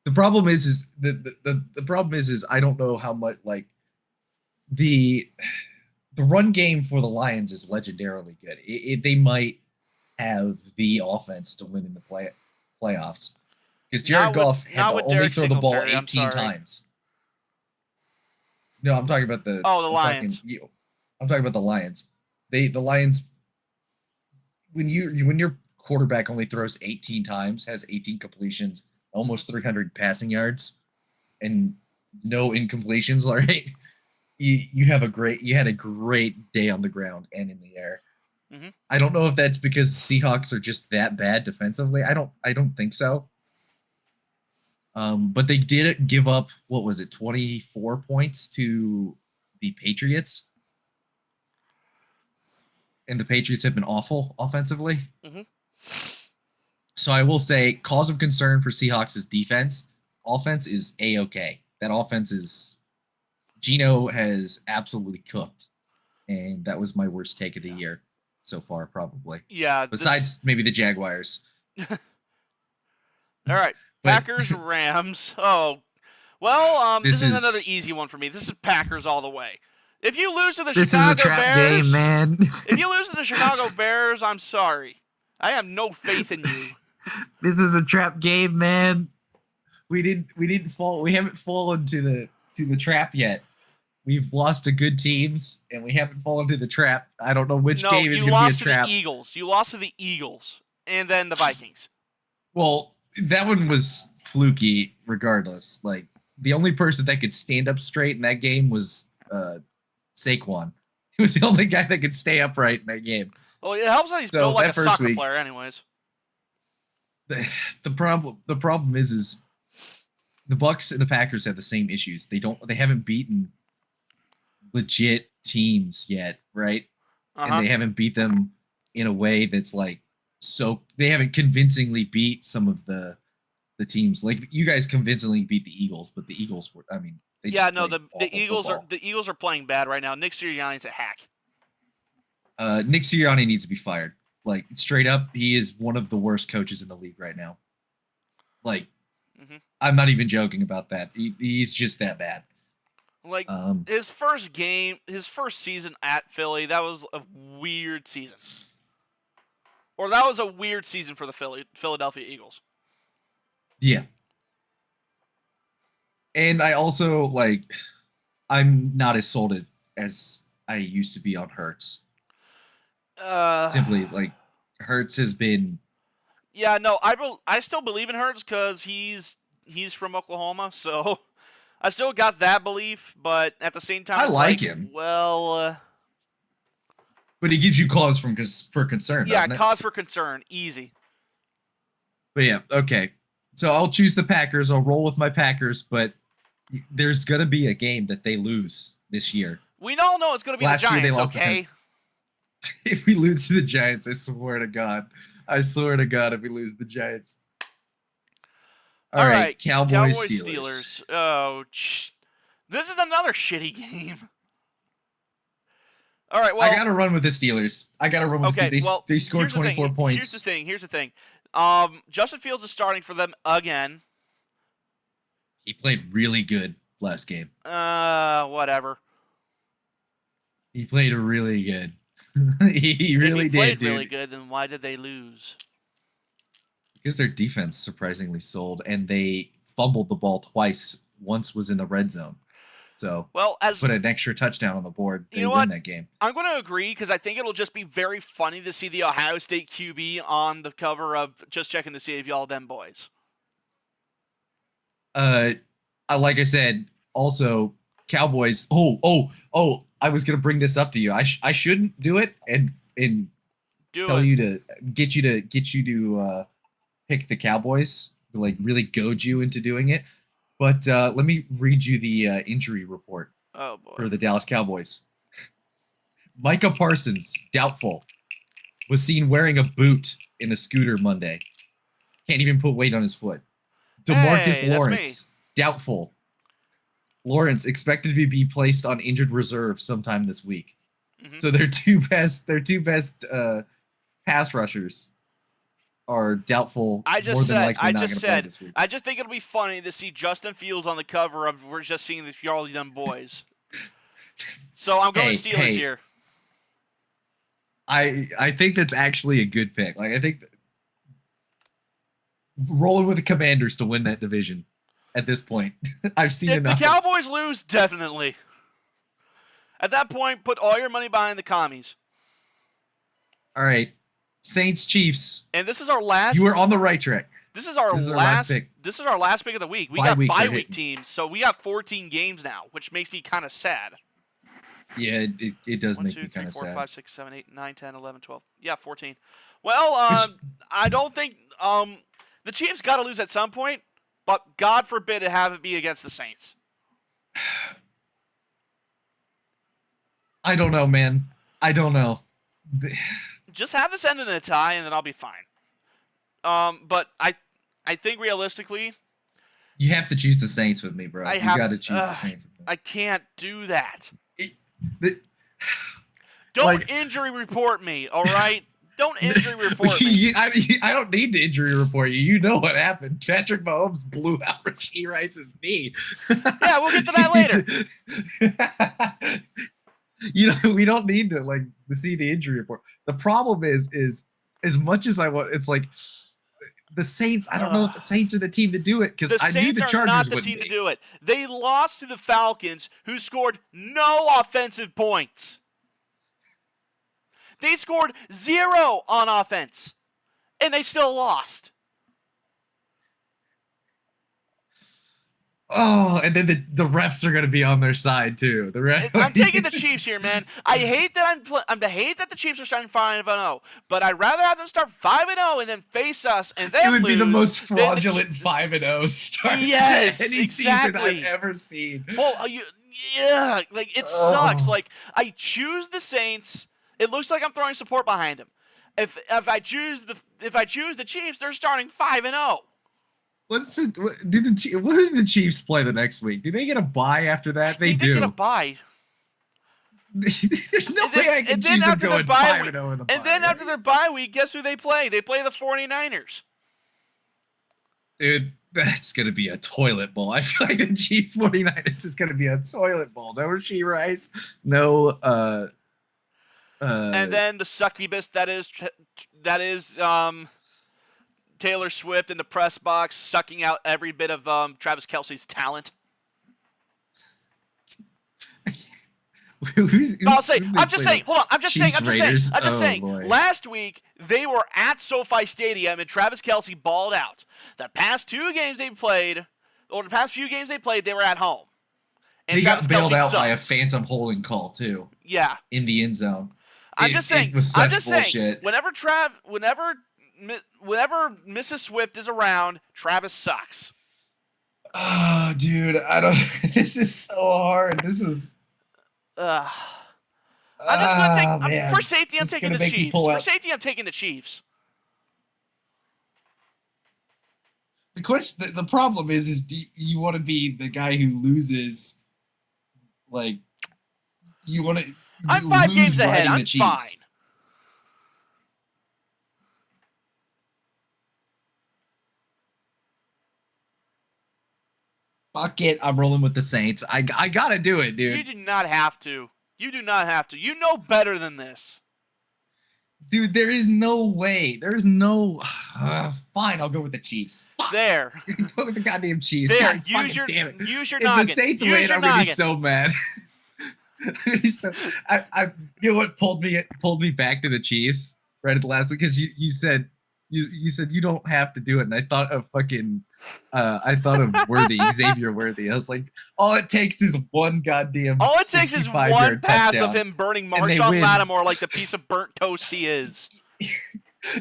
The problem is the problem is I don't know how much the run game for the Lions is legendarily good. They might have the offense to win in the playoffs because Jared Goff had to only throw the ball 18 times. No, I'm talking about the Lions. I'm talking about the Lions. The Lions, when your quarterback only throws 18 times, has 18 completions, almost 300 passing yards, and no incompletions, all right, you had a great day on the ground and in the air. Mm-hmm. I don't know if that's because the Seahawks are just that bad defensively. I don't think so. But they did give up, what was it, 24 points to the Patriots. And the Patriots have been awful offensively. Mm-hmm. So I will say, cause of concern for Seahawks is defense. Offense is A-okay. That offense is... Geno has absolutely cooked. And that was my worst take of the year so far, probably. Yeah. Besides maybe the Jaguars. All right. Packers, Rams. Oh. Well, this is another easy one for me. This is Packers all the way. If you lose to the Chicago Bears... This is a trap game, man. If you lose to the Chicago Bears, I'm sorry. I have no faith in you. This is a trap game, man. We haven't fallen to the trap yet. We've lost to good teams, and we haven't fallen to the trap. I don't know which game is going to be a trap. You lost to the Eagles. You lost to the Eagles, and then the Vikings. Well, that one was fluky regardless. Like, the only person that could stand up straight in that game was Saquon. He was the only guy that could stay upright in that game. Well, it helps that he's built like a soccer player anyways. The problem is the Bucs and the Packers have the same issues. They haven't beaten legit teams yet, right? Uh-huh. And they haven't beat them in a way that's like they haven't convincingly beat some of the teams. Like, you guys convincingly beat the Eagles, but the Eagles were, the Eagles are playing bad right now. Nick Sirianni's a hack. Nick Sirianni needs to be fired. Like, straight up, he is one of the worst coaches in the league right now. Like, I'm not even joking about that. He's just that bad. Like, his first season at Philly, that was a weird season. Or that was a weird season for the Philadelphia Eagles. Yeah. And I also, I'm not as sold as I used to be on Hurts. Simply, Hurts has been Yeah, no, I still believe in Hurts because he's from Oklahoma, so I still got that belief. But at the same time, I it's like him. Well, but he gives you cause for concern, yeah, doesn't it? cause for concern, easy. But yeah, okay. So I'll choose the Packers. I'll roll with my Packers, but there's gonna be a game that they lose this year. We all know it's gonna be the Giants. Year they lost okay. If we lose to the Giants, I swear to God, if we lose the Giants. All right, Cowboys Steelers. Oh, this is another shitty game. All right, well, I gotta run with the Steelers. The Steelers. They scored 24 points. Here's the thing. Justin Fields is starting for them again. He played really good last game. Whatever. He played really good. he really did. If he played really good, then why did they lose? Because their defense surprisingly sold, and they fumbled the ball twice. Once was in the red zone. So, put an extra touchdown on the board. They win that game. I'm going to agree because I think it'll just be very funny to see the Ohio State QB on the cover of Just Checking to See If Y'all Them Boys. Like I said, also Cowboys. Oh! I was going to bring this up to you. I shouldn't do it and tell you to get you to pick the Cowboys, like really goad you into doing it. But let me read you the injury report for the Dallas Cowboys. Micah Parsons, doubtful, was seen wearing a boot in a scooter Monday. Can't even put weight on his foot. DeMarcus Lawrence, doubtful. Lawrence expected to be placed on injured reserve sometime this week. Mm-hmm. So their two best pass rushers are doubtful. I just said I just think it'll be funny to see Justin Fields on the cover of We're Just Seeing If Y'all Them Boys. So I'm going Steelers here. I think that's actually a good pick. Like I think rolling with the Commanders to win that division at this point. I've seen enough. If the Cowboys lose, definitely. At that point, put all your money behind the commies. All right. Saints Chiefs. And this is our last. You were on the right track. This is our last pick. This is our last pick of the week. We got bye week teams, so we got 14 games now, which makes me kind of sad. Yeah, it does 1, make 2, me kind of sad. 1, 2, 3, 4, 5, 6, 7, 8, 9, 10, 11, 12. Yeah, 14. Well, I don't think the Chiefs got to lose at some point, but God forbid it have it be against the Saints. I don't know, man. I don't know. Just have this end in a tie, and then I'll be fine. But I think realistically, you have to choose the Saints with me, bro. You got to choose the Saints with me. I can't do that. Don't injury report me, all right? Don't injury report me. I don't need to injury report you. You know what happened. Patrick Mahomes blew out Rashee Rice's knee. Yeah, we'll get to that later. We don't need to see the injury report. The problem is as much as I want, it's like the Saints. I don't know if the Saints are the team to do it because I knew the Chargers are not the team to do it. They lost to the Falcons, who scored no offensive points. They scored 0 on offense, and they still lost. Oh, and then the refs are going to be on their side too. I'm taking the Chiefs here, man. I hate that the Chiefs are starting 5-0, but I'd rather have them start 5-0 and then face us and then it would lose be the most fraudulent 5-0 start. Yes, any exactly. season I've ever seen. Well, it sucks. Like I choose the Saints. It looks like I'm throwing support behind them. If I choose the Chiefs, they're starting 5-0. What did the Chiefs play the next week? Do they get a bye after that? They do. They get a bye. There's no way I can choose them going 5-0 in the bye. And then after their bye week, guess who they play? They play the 49ers. Dude, that's going to be a toilet bowl. I feel like the Chiefs 49ers is going to be a toilet bowl. No Rashee Rice. No and then the succubus that is Taylor Swift in the press box sucking out every bit of Travis Kelce's talent. I'm just saying. Hold on. I'm just saying. Boy. Last week they were at SoFi Stadium and Travis Kelce balled out. The past few games they played, they were at home. And they Travis got bailed Kelce out sucked. by a phantom holding call too. Yeah. In the end zone. I'm just saying. Bullshit. Whenever Mrs. Swift is around, Travis sucks. Oh, dude, I don't. This is so hard. This is. I'm just gonna take for safety. I'm This is taking gonna the make me Chiefs. pull For out. safety, I'm taking the Chiefs. The question, the problem is do you want to be the guy who loses? Like, you want to? I'm 5 games ahead. I'm fine. Fuck it, I'm rolling with the Saints. I gotta do it, dude. You do not have to. You know better than this. Dude, there is no way. There's no. Fine, I'll go with the Chiefs. Fuck. There. Go with the goddamn Chiefs. There. God, Use your damn it. noggin. If the Saints win, I'm gonna be so mad. You know what pulled me back to the Chiefs right at the last, because you said you don't have to do it, and I thought of Xavier Worthy. I was like, all it takes is one goddamn. All it takes is one pass touchdown, of him burning Marshawn Lattimore like the piece of burnt toast he is.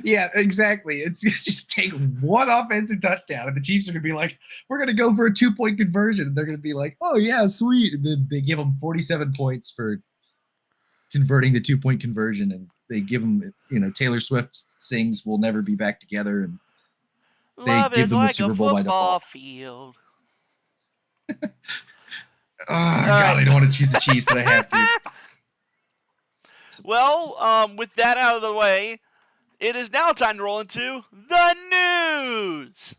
Yeah, exactly. It's just take one offensive touchdown, and the Chiefs are gonna be like, "We're gonna go for a 2-point conversion." And they're gonna be like, "Oh yeah, sweet." And then they give them 47 points for converting the 2-point conversion, and they give them, Taylor Swift sings "We'll Never Be Back Together," and they Love give is them like the Super a Bowl by football default. field. Oh God, I don't want to choose the Chiefs, but I have to. Well, with that out of the way, it is now time to roll into the news.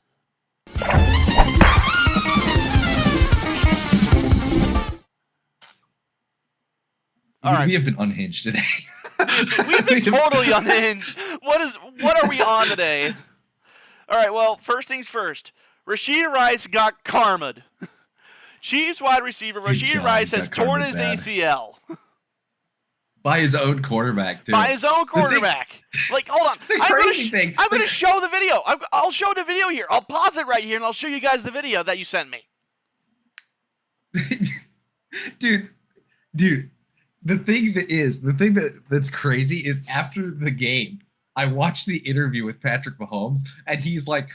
All right. We have been unhinged today. We've been totally unhinged. What are we on today? All right, well, first things first. Rashid Rice got karma'd. Chiefs wide receiver Rashid Rice has torn his ACL. By his own quarterback, too. By his own quarterback. Like, hold on. I'm going to show the video. I'll show the video here. I'll pause it right here, and I'll show you guys the video that you sent me. Dude. The thing that's crazy is after the game, I watched the interview with Patrick Mahomes, and he's like,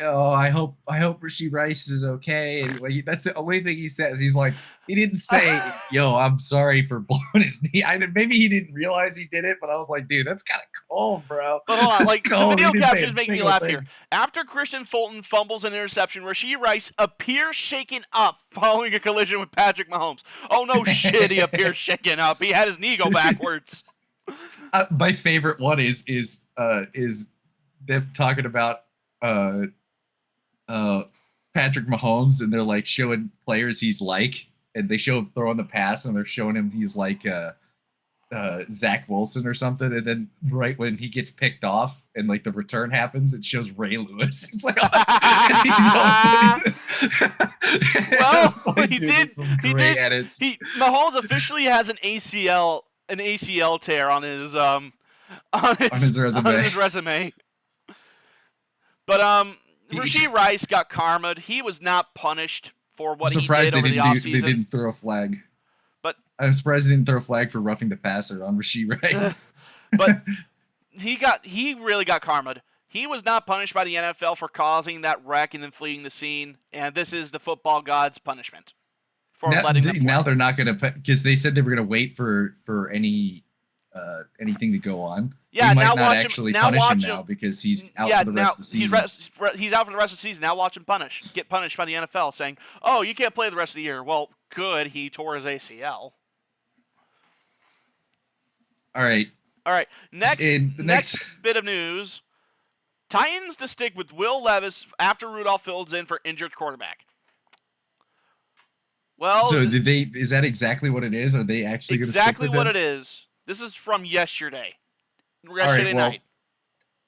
"Oh, I hope Rashid Rice is okay." And like, that's the only thing he says. He's like, he didn't say, "Yo, I'm sorry for blowing his knee." Maybe he didn't realize he did it, but I was like, dude, that's kind of cold, bro. But hold on, like, the video captions make me laugh here. After Christian Fulton fumbles an interception, Rashid Rice appears shaken up following a collision with Patrick Mahomes. Oh no, shit, he appears shaken up. He had his knee go backwards. My favorite one is them talking about Patrick Mahomes, and they're like showing players he's like, and they show him throwing the pass, and they're showing him he's like Zach Wilson or something, and then right when he gets picked off and like the return happens, it shows Ray Lewis. It's like, he did. Mahomes officially has an ACL tear on his resume. But Rashid Rice got karma'd. He was not punished for what he did over the offseason. They didn't throw a flag. But I'm surprised they didn't throw a flag for roughing the passer on Rashid Rice. But he really got karma'd. He was not punished by the NFL for causing that wreck and then fleeing the scene, and this is the football gods' punishment for letting them play. Now they're not going to, because they said they were going to wait for anything to go on. Yeah, they might now not watch actually him. punish him now because he's out for the rest of the season. He's out for the rest of the season. Now watch him get punished by the NFL, saying, "Oh, you can't play the rest of the year." Well, good. He tore his ACL. All right. Next bit of news. Titans to stick with Will Levis after Rudolph fills in for injured quarterback. Well, so is that exactly what it is? Are they actually going to stick with what him? it is? This is from yesterday. Yesterday night.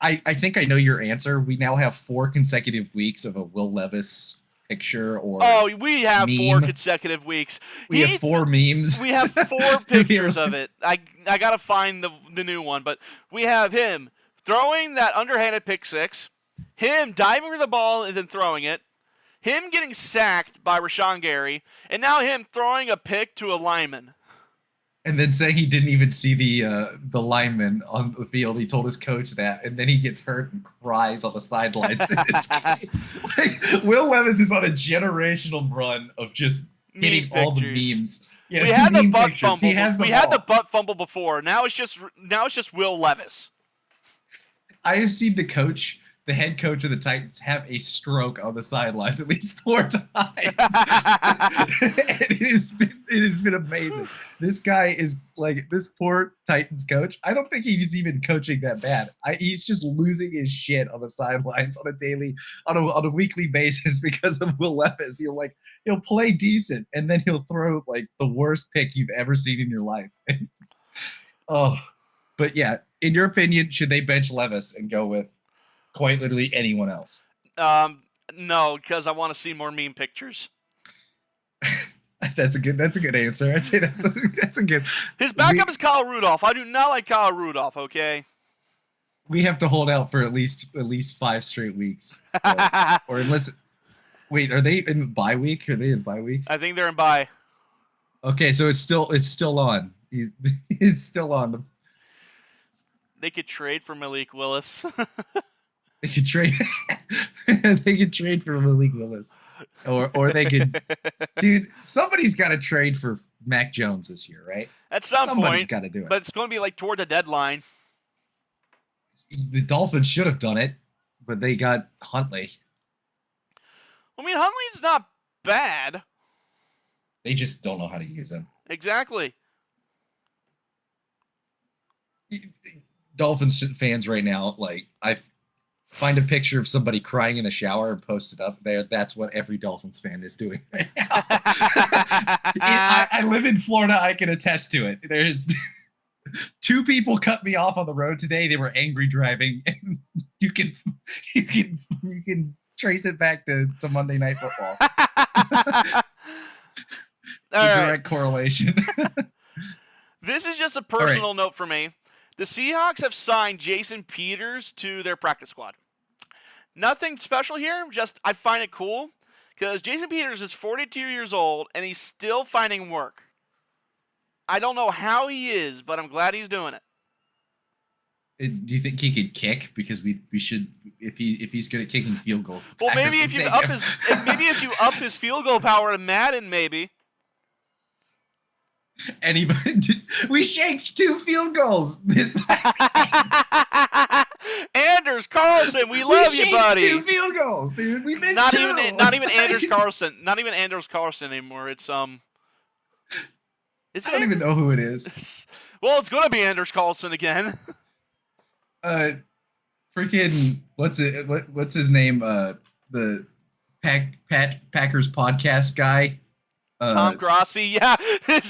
I think I know your answer. We now have 4 consecutive weeks of a Will Levis picture or we have meme. 4 consecutive weeks. We have 4 memes. We have 4 pictures of it. I gotta find the new one, but we have him throwing that underhanded pick six, him diving for the ball and then throwing it, him getting sacked by Rashawn Gary, and now him throwing a pick to a lineman. And then saying he didn't even see the lineman on the field. He told his coach that, and then he gets hurt and cries on the sidelines in this game. Like, Will Levis is on a generational run of just hitting all the memes. Yeah, we had the butt fumble. We had the butt fumble before. Now it's just Will Levis. I have seen the head coach of the Titans, have a stroke on the sidelines at least 4 times. And it has been amazing. This guy is like, this poor Titans coach, I don't think he's even coaching that bad. He's just losing his shit on the sidelines on a weekly basis because of Will Levis. He'll play decent and then he'll throw like the worst pick you've ever seen in your life. But yeah, in your opinion, should they bench Levis and go with quite literally anyone else? No, because I want to see more meme pictures. That's a good answer. I'd say that's a good. His backup is Kyle Rudolph. I do not like Kyle Rudolph. Okay. We have to hold out for at least 5 straight weeks, or unless. Wait, are they in bye week? Are they in bye week? I think they're in bye. Okay, so it's still on. It's still on. They could trade for Malik Willis. They could trade. They could trade for Malik Willis, or they could. Dude, somebody's got to trade for Mac Jones this year, right? At some Somebody's point, got to do it. But it's going to be like toward the deadline. The Dolphins should have done it, but they got Huntley. I mean, Huntley's not bad. They just don't know how to use him. Exactly. Dolphins fans right now, like, I find a picture of somebody crying in a shower and post it up there. That's what every Dolphins fan is doing right now. I live in Florida. I can attest to it. There's 2 people cut me off on the road today. They were angry driving, and you can trace it back to Monday Night Football. Direct correlation. This is just a personal note for me. The Seahawks have signed Jason Peters to their practice squad. Nothing special here, just I find it cool because Jason Peters is 42 years old and he's still finding work. I don't know how he is, but I'm glad he's doing it. Do you think he could kick? Because we should, if he's good at kicking field goals. Well, maybe if you up his field goal power in Madden, maybe. We shanked 2 field goals this last game. Anders Carlson, we love you, buddy. 2 field goals, dude. We missed not 2. Not even Anders Carlson. Not even Anders Carlson anymore. It's I don't even know who it is. Well, it's gonna be Anders Carlson again. Freaking what's his name? The Packers podcast guy. Tom Grossi, yeah.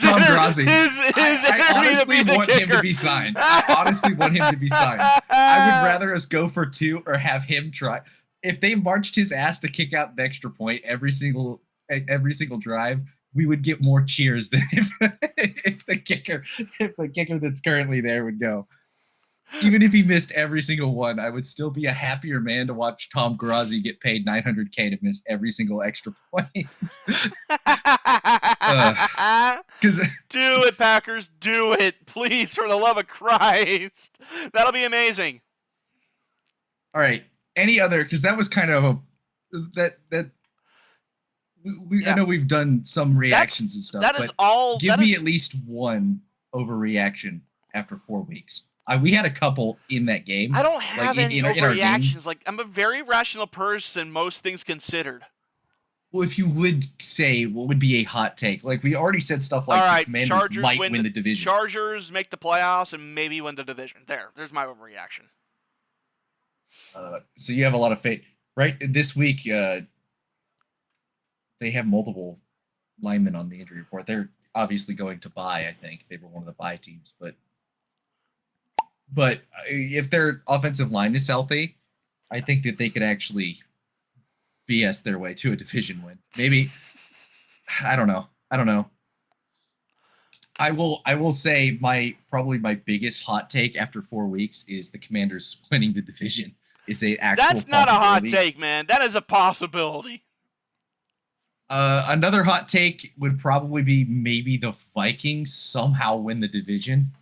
Tom Grossi. I honestly want him to be signed. I honestly want him to be signed. I would rather us go for 2 or have him try. If they marched his ass to kick out an extra point every single drive, we would get more cheers than if the kicker that's currently there would go. Even if he missed every single one, I would still be a happier man to watch Tom Grossi get paid $900K to miss every single extra point. Do it, Packers. Do it. Please, for the love of Christ. That'll be amazing. All right. Any other, because that was kind of I know we've done some reactions and stuff. That is all. Give me at least one overreaction after 4 weeks. We had a couple in that game. I don't have any overreactions. Like, I'm a very rational person, most things considered. Well, if you would say, what would be a hot take? Like, we already said stuff like the Commanders Chargers might win the division. Chargers make the playoffs and maybe win the division. There's my overreaction. So you have a lot of faith. Right? This week, they have multiple linemen on the injury report. They're obviously going to bye, I think. They were one of the bye teams, But if their offensive line is healthy, I think that they could actually BS their way to a division win. Maybe I don't know. I will say probably my biggest hot take after 4 weeks is the Commanders winning the division is a actual That's not a hot take, man. That is a possibility. Another hot take would probably be maybe the Vikings somehow win the division.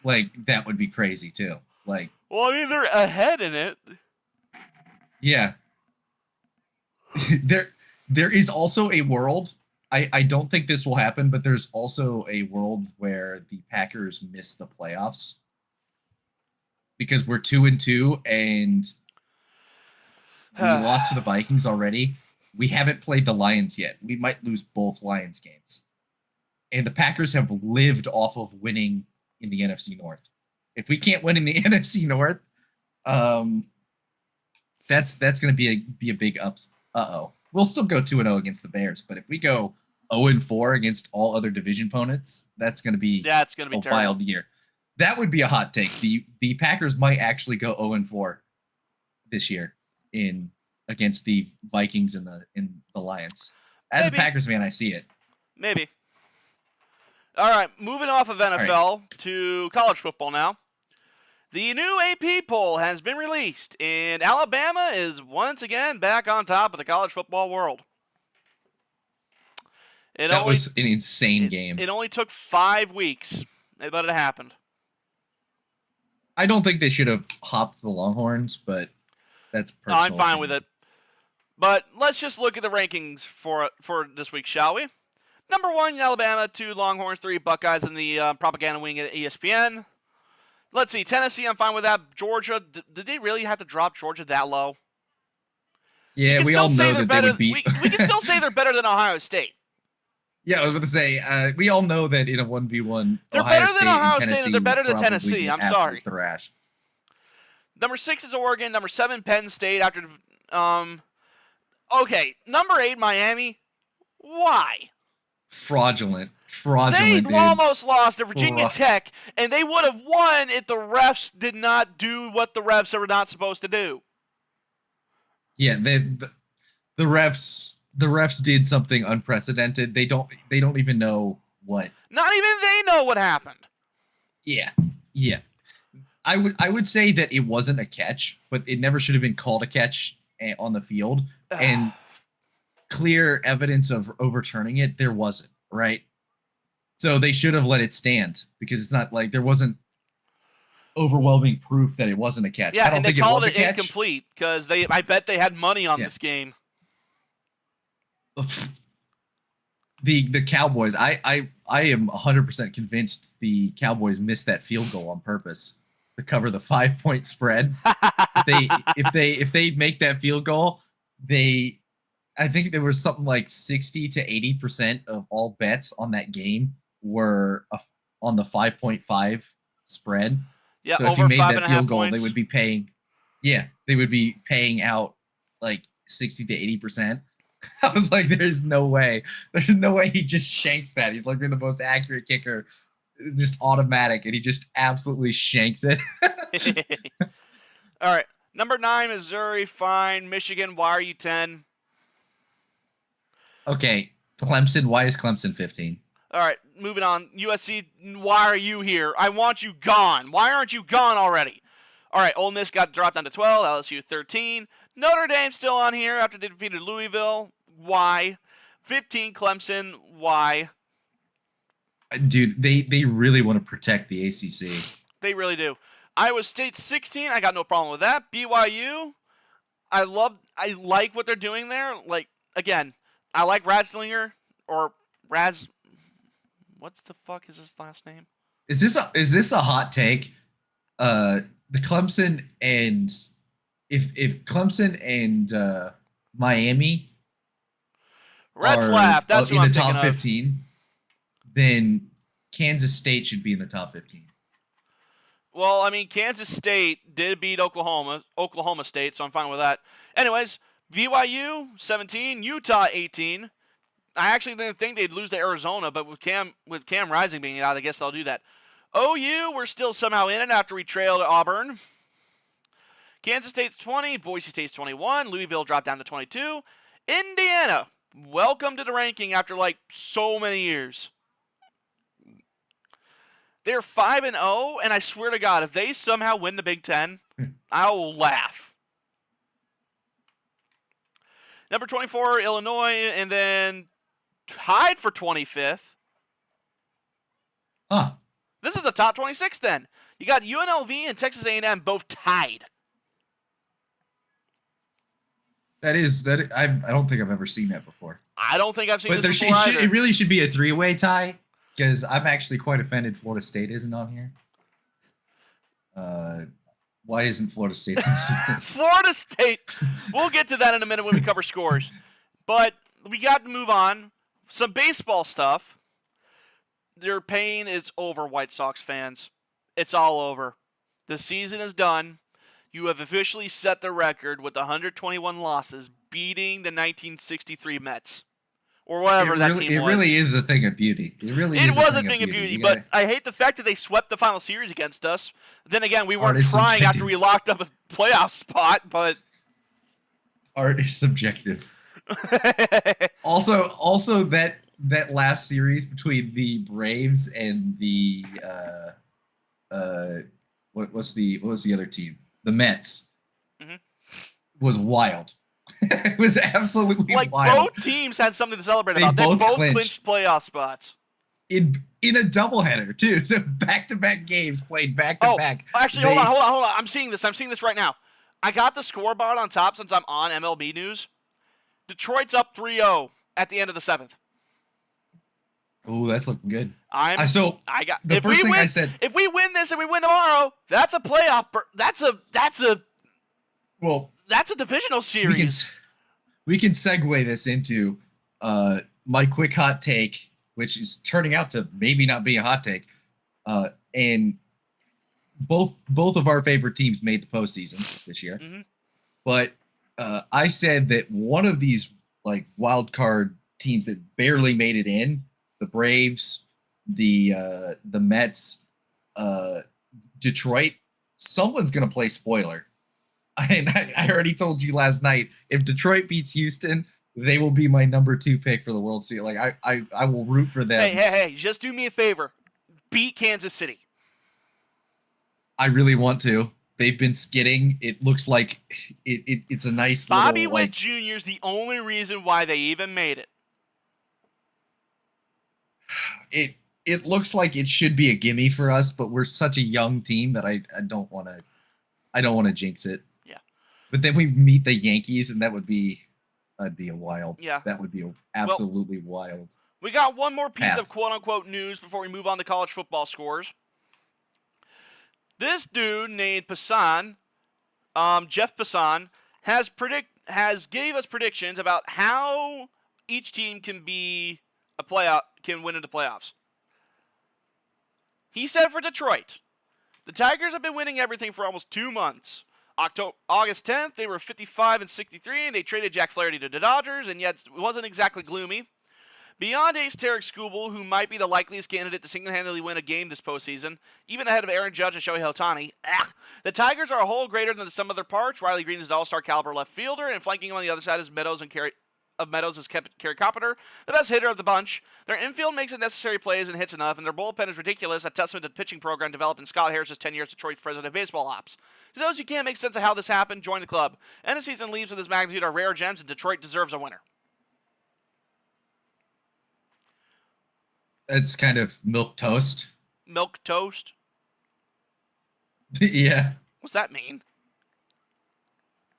Like, that would be crazy too. Like, well, I mean, they're ahead in it. Yeah. there is also a world. I don't think this will happen, but there's also a world where the Packers miss the playoffs because we're 2-2 and we lost to the Vikings already. We haven't played the Lions yet. We might lose both Lions games. And the Packers have lived off of winning in the NFC North. If we can't win in the NFC North, that's going to be a big ups. We'll still go 2-0 against the Bears, but if we go 0-4 against all other division opponents, that's going to be a terrible. Wild year. That would be a hot take. The Packers might actually go 0-4 this year against the Vikings and the Lions. As a Packers fan, I see it. Maybe. All right, moving off of NFL to college football now. The new AP poll has been released, and Alabama is once again back on top of the college football world. That was an insane game. It only took 5 weeks, but it happened. I don't think they should have hopped the Longhorns, but that's personal. I'm fine with it. But let's just look at the rankings for this week, shall we? Number 1, Alabama. 2, Longhorns. 3, Buckeyes in the propaganda wing at ESPN. Let's see, Tennessee, I'm fine with that. Georgia, did they really have to drop Georgia that low? Yeah, we all know that they would beat. We can still say they're better than Ohio State. Yeah, I was going to say, we all know that in a 1v1, they're better than Ohio State, and they're better than Tennessee. I'm sorry. Thrash. Number 6 is Oregon. Number 7, Penn State. Okay, number 8, Miami. Why? Fraudulent. They almost lost to Virginia Tech, and they would have won if the refs did not do what the refs are not supposed to do. Yeah, the refs did something unprecedented. They don't even know what. Not even they know what happened. Yeah. I would say that it wasn't a catch, but it never should have been called a catch on the field. And clear evidence of overturning it, there wasn't, right? So they should have let it stand because it's not like there wasn't overwhelming proof that it wasn't a catch. Yeah, I don't think it was a catch. Incomplete because I bet they had money on this game. The Cowboys, I am 100% convinced the Cowboys missed that field goal on purpose to cover the 5-point spread. if they make that field goal, I think there was something like 60 to 80% of all bets on that game were on the 5.5 spread. Yeah, so if you made that field goal, they would be paying. Yeah, they would be paying out like 60 to 80%. I was like, there's no way he just shanks that. He's like the most accurate kicker, just automatic, and he just absolutely shanks it. All right, number 9, Missouri, fine. Michigan, why are you 10? Okay, Clemson. Why is Clemson 15? All right, moving on. USC, why are you here? I want you gone. Why aren't you gone already? All right, Ole Miss got dropped down to 12, LSU 13. Notre Dame still on here after they defeated Louisville. Why? 15, Clemson. Why? Dude, they really want to protect the ACC. They really do. Iowa State 16, I got no problem with that. BYU, I like what they're doing there. Like, again, I like Radslinger or Rads. What's the fuck is his last name? Is this a hot take? The Clemson and if Clemson and Miami Reds laugh. That's in the top 15, then Kansas State should be in the top 15. Well, I mean, Kansas State did beat Oklahoma State, so I'm fine with that. Anyways, BYU 17, Utah 18. I actually didn't think they'd lose to Arizona, but with Cam Rising being out, I guess they'll do that. OU, we're still somehow in it after we trailed Auburn. Kansas State's 20, Boise State's 21, Louisville dropped down to 22. Indiana, welcome to the ranking after like so many years. They're 5-0, and I swear to God, if they somehow win the Big Ten, I will laugh. Number 24, Illinois, and then tied for 25th. Huh. This is the top 26 then. You got UNLV and Texas A&M both tied. I don't think I've ever seen that before. I don't think I've seen this before either. It really should be a 3-way tie, because I'm actually quite offended Florida State isn't on here. Why isn't Florida State on this? Florida State. We'll get to that in a minute when we cover scores. But we got to move on. Some baseball stuff. Their pain is over, White Sox fans. It's all over. The season is done. You have officially set the record with 121 losses, beating the 1963 Mets. Or whatever that team was. It really is a thing of beauty. It was a thing of beauty, but I hate the fact that they swept the final series against us. Then again, we weren't trying after we locked up a playoff spot, but... Art is subjective. Also, that last series between the Braves and the... what was the other team? The Mets. Mm-hmm. Was wild. It was absolutely wild. Both teams had something to celebrate about. They both clinched playoff spots. In a doubleheader, too. So back-to-back games played back-to-back. Oh, actually, hold on. I'm seeing this right now. I got the scoreboard on top since I'm on MLB News. Detroit's up 3-0 at the end of the 7th. Oh, that's looking good. If we win this and we win tomorrow, that's a playoff. That's a divisional series. We can segue this into my quick hot take, which is turning out to maybe not be a hot take. And both of our favorite teams made the postseason this year. Mm-hmm. But I said that one of these like wild card teams that barely made it in, the Braves, the Mets, Detroit, someone's gonna play spoiler. I already told you last night, if Detroit beats Houston, they will be my number 2 pick for the World Series. Like I will root for them. Hey, just do me a favor. Beat Kansas City. I really want to. They've been skidding. It looks like it's a nice Bobby little, Witt Jr. is the only reason why they even made it. It looks like it should be a gimme for us, but we're such a young team that I don't want to jinx it. Yeah. But then we meet the Yankees, and that'd be a wild. Yeah. That would be absolutely wild. We got one more piece of quote-unquote news before we move on to college football scores. This dude named Passan, Jeff Passan, gave us predictions about how each team can win into playoffs. He said for Detroit, the Tigers have been winning everything for almost 2 months. August 10th, they were 55-63, and they traded Jack Flaherty to the Dodgers, and yet it wasn't exactly gloomy. Beyond ace Tarek Skubal, who might be the likeliest candidate to single-handedly win a game this postseason, even ahead of Aaron Judge and Shohei Ohtani, the Tigers are a whole greater than the sum of their parts. Riley Green is an all-star caliber left fielder, and flanking him on the other side is Meadows is Kerry Carpenter, the best hitter of the bunch. Their infield makes the necessary plays and hits enough, and their bullpen is ridiculous, a testament to the pitching program developed in Scott Harris's 10 years Detroit's president of baseball ops. To those who can't make sense of how this happened, join the club. End of season leaves of this magnitude are rare gems, and Detroit deserves a winner. It's kind of milk toast. Milk toast? Yeah. What's that mean?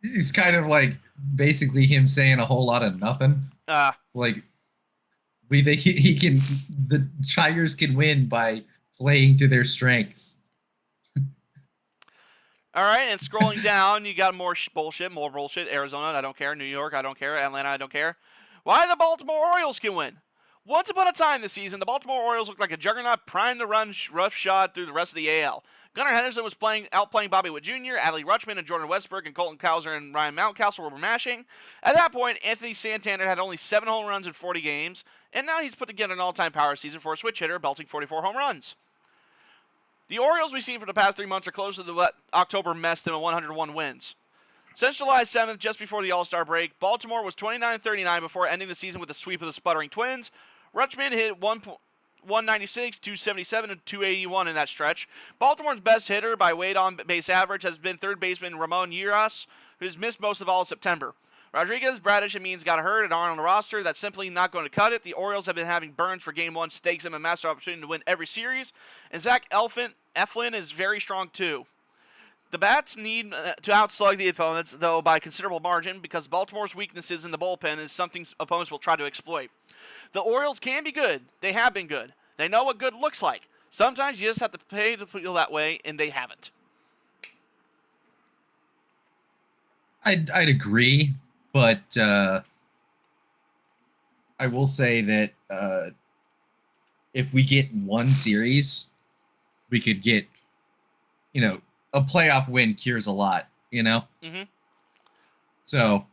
It's kind of like basically him saying a whole lot of nothing. Like we think the Tigers can win by playing to their strengths. All right, and scrolling down, you got more bullshit. Arizona, I don't care. New York, I don't care. Atlanta, I don't care. Why the Baltimore Orioles can win? Once upon a time this season, the Baltimore Orioles looked like a juggernaut primed to run roughshod through the rest of the AL. Gunnar Henderson was outplaying Bobby Witt Jr., Adley Rutschman and Jordan Westbrook and Colton Cowser and Ryan Mountcastle were mashing. At that point, Anthony Santander had only 7 home runs in 40 games, and now he's put together an all-time power season for a switch hitter, belting 44 home runs. The Orioles we've seen for the past 3 months are closer to the October mess than 101 wins. Since July 7th, just before the All-Star break, Baltimore was 29-39 before ending the season with a sweep of the sputtering Twins. Rutschman hit 196, 277, and 281 in that stretch. Baltimore's best hitter by weight on base average has been third baseman Ramon Urias, who's missed most of all of September. Rodriguez, Bradish, and Means got hurt and aren't on the roster. That's simply not going to cut it. The Orioles have been having Burns for Game 1, stakes them a massive opportunity to win every series. And Zach Eflin is very strong, too. The Bats need to outslug the opponents, though, by a considerable margin, because Baltimore's weaknesses in the bullpen is something opponents will try to exploit. The Orioles can be good. They have been good. They know what good looks like. Sometimes you just have to pay to feel that way, and they haven't. I'd agree, but I will say that if we get one series, we could get, a playoff win cures a lot, Mm-hmm. So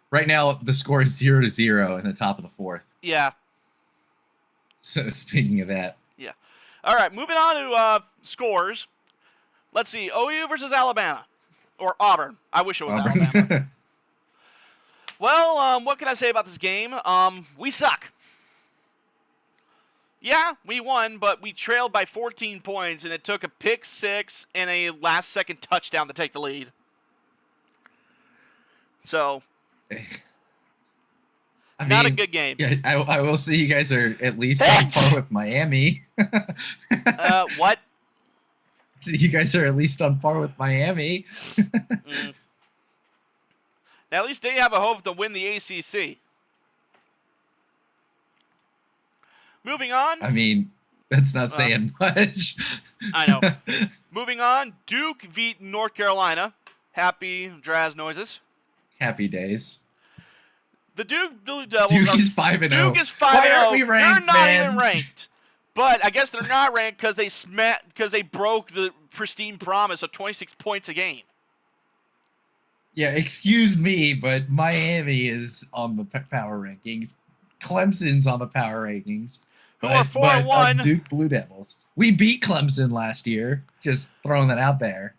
right now the score is 0-0 in the top of the fourth. Yeah. So speaking of that. Yeah. All right, moving on to scores. Let's see. OU versus Alabama. Or Auburn. I wish it was Auburn. Alabama. Well, what can I say about this game? We suck. Yeah, we won, but we trailed by 14 points, and it took a pick six and a last-second touchdown to take the lead. So, not a good game. Yeah, I will say you guys are at least on par with Miami. What? You guys are at least on par with Miami. Now, at least they have a hope to win the ACC. Moving on. I mean, that's not saying much. I know. Moving on. Duke beat North Carolina. Happy Draz noises. Happy days. The Duke Blue Devils. Duke is 5-0. Duke is 5-0. Why aren't we ranked, They're not man? even ranked. But I guess they're not ranked because they broke the pristine promise of 26 points a game. Yeah, excuse me, but Miami is on the power rankings. Clemson's on the power rankings. Who are 4-1. Duke Blue Devils. We beat Clemson last year. Just throwing it out there.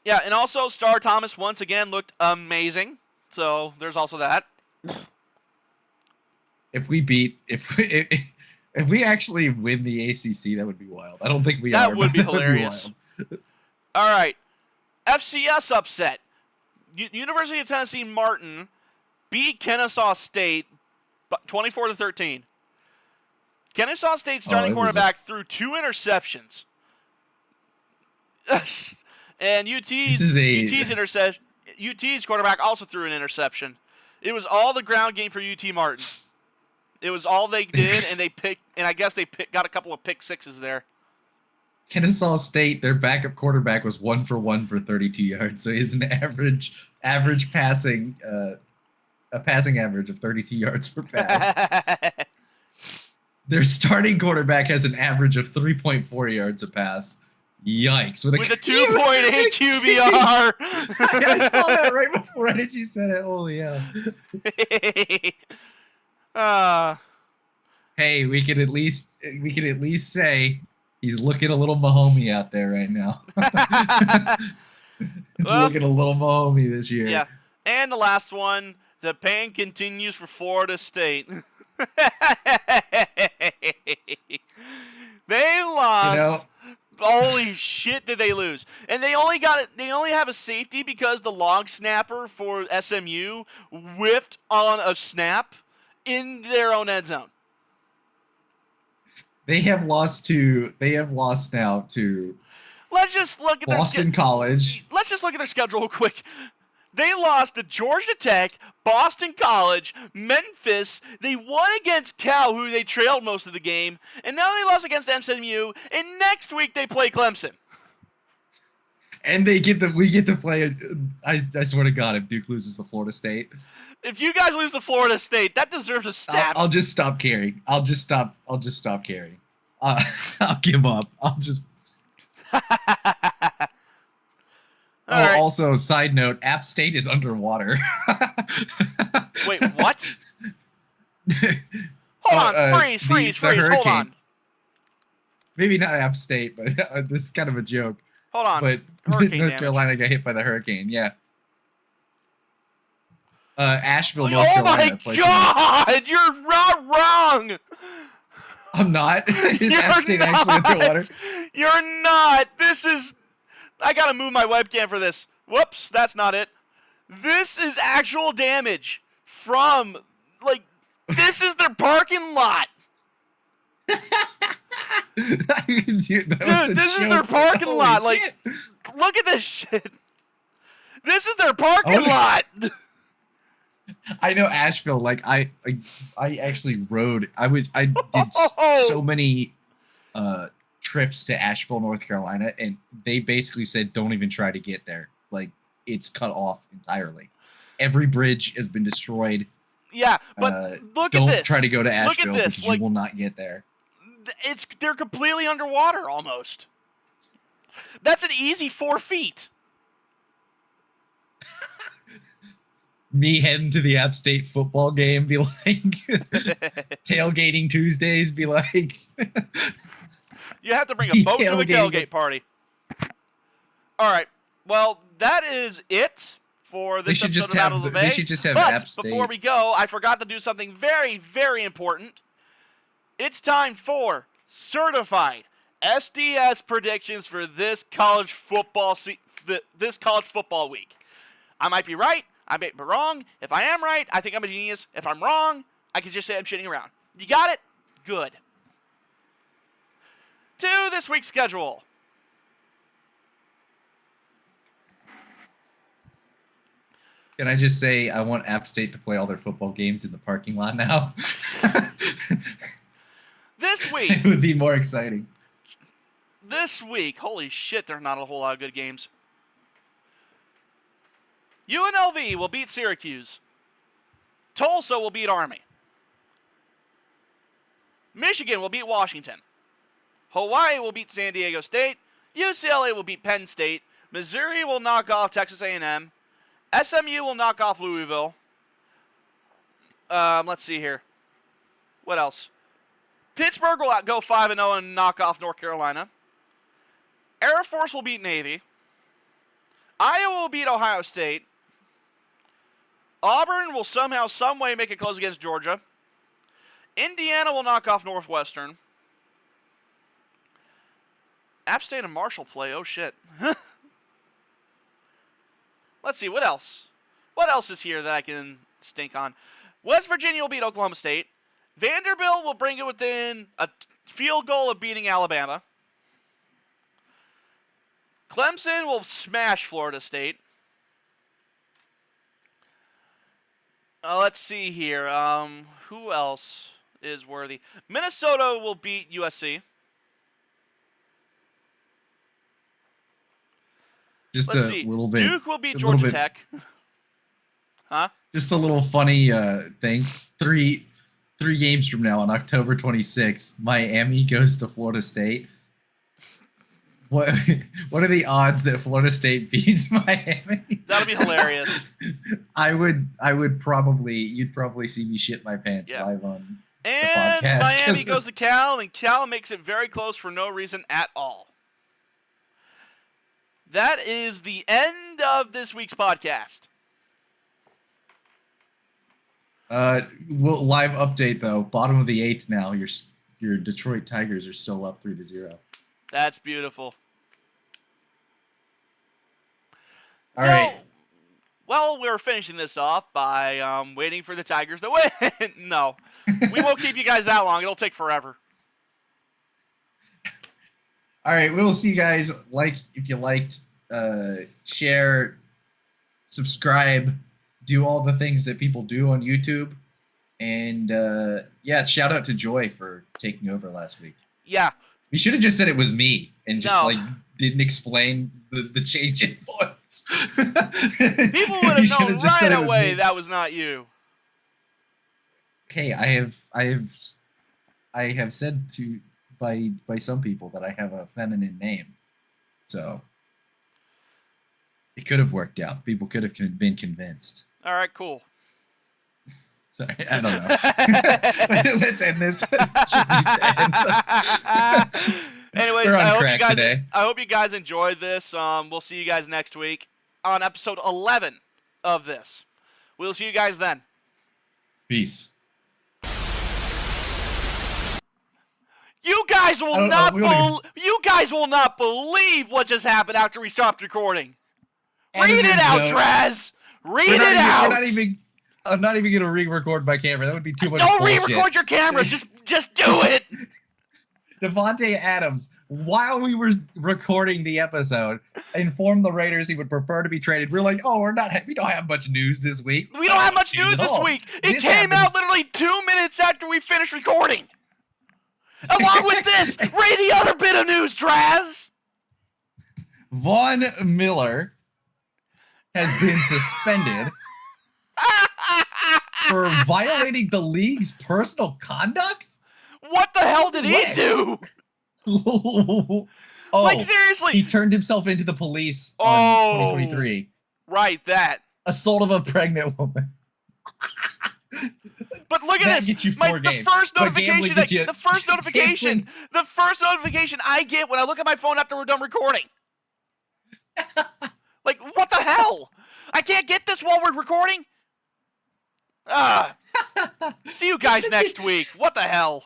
Yeah, and also Star Thomas once again looked amazing. So there's also that. If we actually win the ACC, that would be wild. I don't think we are. That would be hilarious. All right. FCS upset. University of Tennessee Martin beat Kennesaw State 24-13. Kennesaw State starting quarterback threw 2 interceptions. And UT's quarterback also threw an interception. It was all the ground game for UT Martin. It was all they did, and I guess they got a couple of pick sixes there. Kennesaw State, their backup quarterback was 1 for 1 for 32 yards, so he's an average passing a passing average of 32 yards per pass. Their starting quarterback has an average of 3.4 yards a pass. Yikes! With a 2.8 QBR. I saw that right before you said it. Holy hell! Hey, we could at least say he's looking a little Mahomey out there right now. He's looking a little Mahomey this year. Yeah, and the last one, the pain continues for Florida State. They lost. Holy shit, did they lose? And they only have a safety because the long snapper for SMU whiffed on a snap in their own end zone. They have lost now to Let's just look at Boston College. Let's just look at their schedule real quick. They lost to Georgia Tech, Boston College, Memphis. They won against Cal, who they trailed most of the game, and now they lost against SMU. And next week they play Clemson. And we get to play. I swear to God, if Duke loses to Florida State, if you guys lose to Florida State, that deserves a stab. I'll just stop caring. I'll just stop caring. I'll give up. I'll just. Right. Also, side note, App State is underwater. Wait, what? Hold on, freeze, hold on. maybe not App State, but this is kind of a joke. Hold on. But North Carolina got hit by the hurricane. Yeah. Asheville, North Carolina. Oh my God! You're not wrong. I'm not. Is App State actually underwater? You're not. This is. I gotta move my webcam for this. Whoops, that's not it. This is actual damage from, like, this is their parking lot. Dude, this is their parking lot. Like, look at this shit. This is their parking lot. I know Asheville. Like, I actually rode. I did so many trips to Asheville, North Carolina, and they basically said, don't even try to get there. Like, it's cut off entirely. Every bridge has been destroyed. Yeah, but look at this. Don't try to go to Asheville because you will not get there. They're completely underwater almost. That's an easy 4 feet. Me heading to the App State football game, be like, tailgating Tuesdays, be like. You have to bring a boat to a tailgate party. All right. Well, that is it for this episode of Out of the Bay. They should just have App State. Before we go, I forgot to do something very, very important. It's time for certified SDS predictions for this college football week. I might be right. I may be wrong. If I am right, I think I'm a genius. If I'm wrong, I can just say I'm shitting around. You got it? Good. To this week's schedule. Can I just say I want App State to play all their football games in the parking lot now? This week. It would be more exciting. This week, holy shit, there's not a whole lot of good games. UNLV will beat Syracuse. Tulsa will beat Army. Michigan will beat Washington. Hawaii will beat San Diego State. UCLA will beat Penn State. Missouri will knock off Texas A&M. SMU will knock off Louisville. Let's see here. What else? Pittsburgh will go 5-0 and knock off North Carolina. Air Force will beat Navy. Iowa will beat Ohio State. Auburn will somehow, some way make it close against Georgia. Indiana will knock off Northwestern. App State and Marshall play. Oh, shit. Let's see, what else? What else is here that I can stink on? West Virginia will beat Oklahoma State. Vanderbilt will bring it within a field goal of beating Alabama. Clemson will smash Florida State. Let's see here. Who else is worthy? Minnesota will beat USC. Let's see. Little bit. Duke will beat Georgia Tech. Huh? Just a little funny thing. Three games from now on October 26th, Miami goes to Florida State. What are the odds that Florida State beats Miami? That'll be hilarious. You'd probably see me shit my pants live on the podcast. And Miami goes to Cal, and Cal makes it very close for no reason at all. That is the end of this week's podcast. Live update though. Bottom of the 8th now. Your Detroit Tigers are still up 3-0. That's beautiful. All right. Well, we're finishing this off by waiting for the Tigers to win. No, we won't keep you guys that long. It'll take forever. All right, we'll see you guys. If you liked, share, subscribe, do all the things that people do on YouTube, and shout out to Joy for taking over last week. Yeah, we should have just said it was me and just didn't explain the change in voice. People would have known right away that was not you. Okay, I have said to by some people that I have a feminine name, so it could have worked out. People could have been convinced. All right, cool. Sorry, I don't know. Let's end this. Anyways, We're on I crack today. hope you guys enjoyed this. We'll see you guys next week on episode 11 of this. We'll see you guys then. Peace. You guys will not believe what just happened after we stopped recording. Read it out, Traz. Read it out. I'm not even gonna re-record my camera. That would be too much. Don't bullshit. re-record your camera. Just do it. Devontae Adams, while we were recording the episode, informed the Raiders he would prefer to be traded. We're like, oh, we don't have much news this week. We don't have much news this week. It came out literally 2 minutes after we finished recording. Along with this, read the other bit of news, Traz. Von Miller has been suspended for violating the league's personal conduct? What the hell did he do? Like, seriously. He turned himself into the police on 2023. Right, that. Assault of a pregnant woman. But look at this. The first notification I get when I look at my phone after we're done recording. Like, what the hell? I can't get this while we're recording? See you guys next week. What the hell?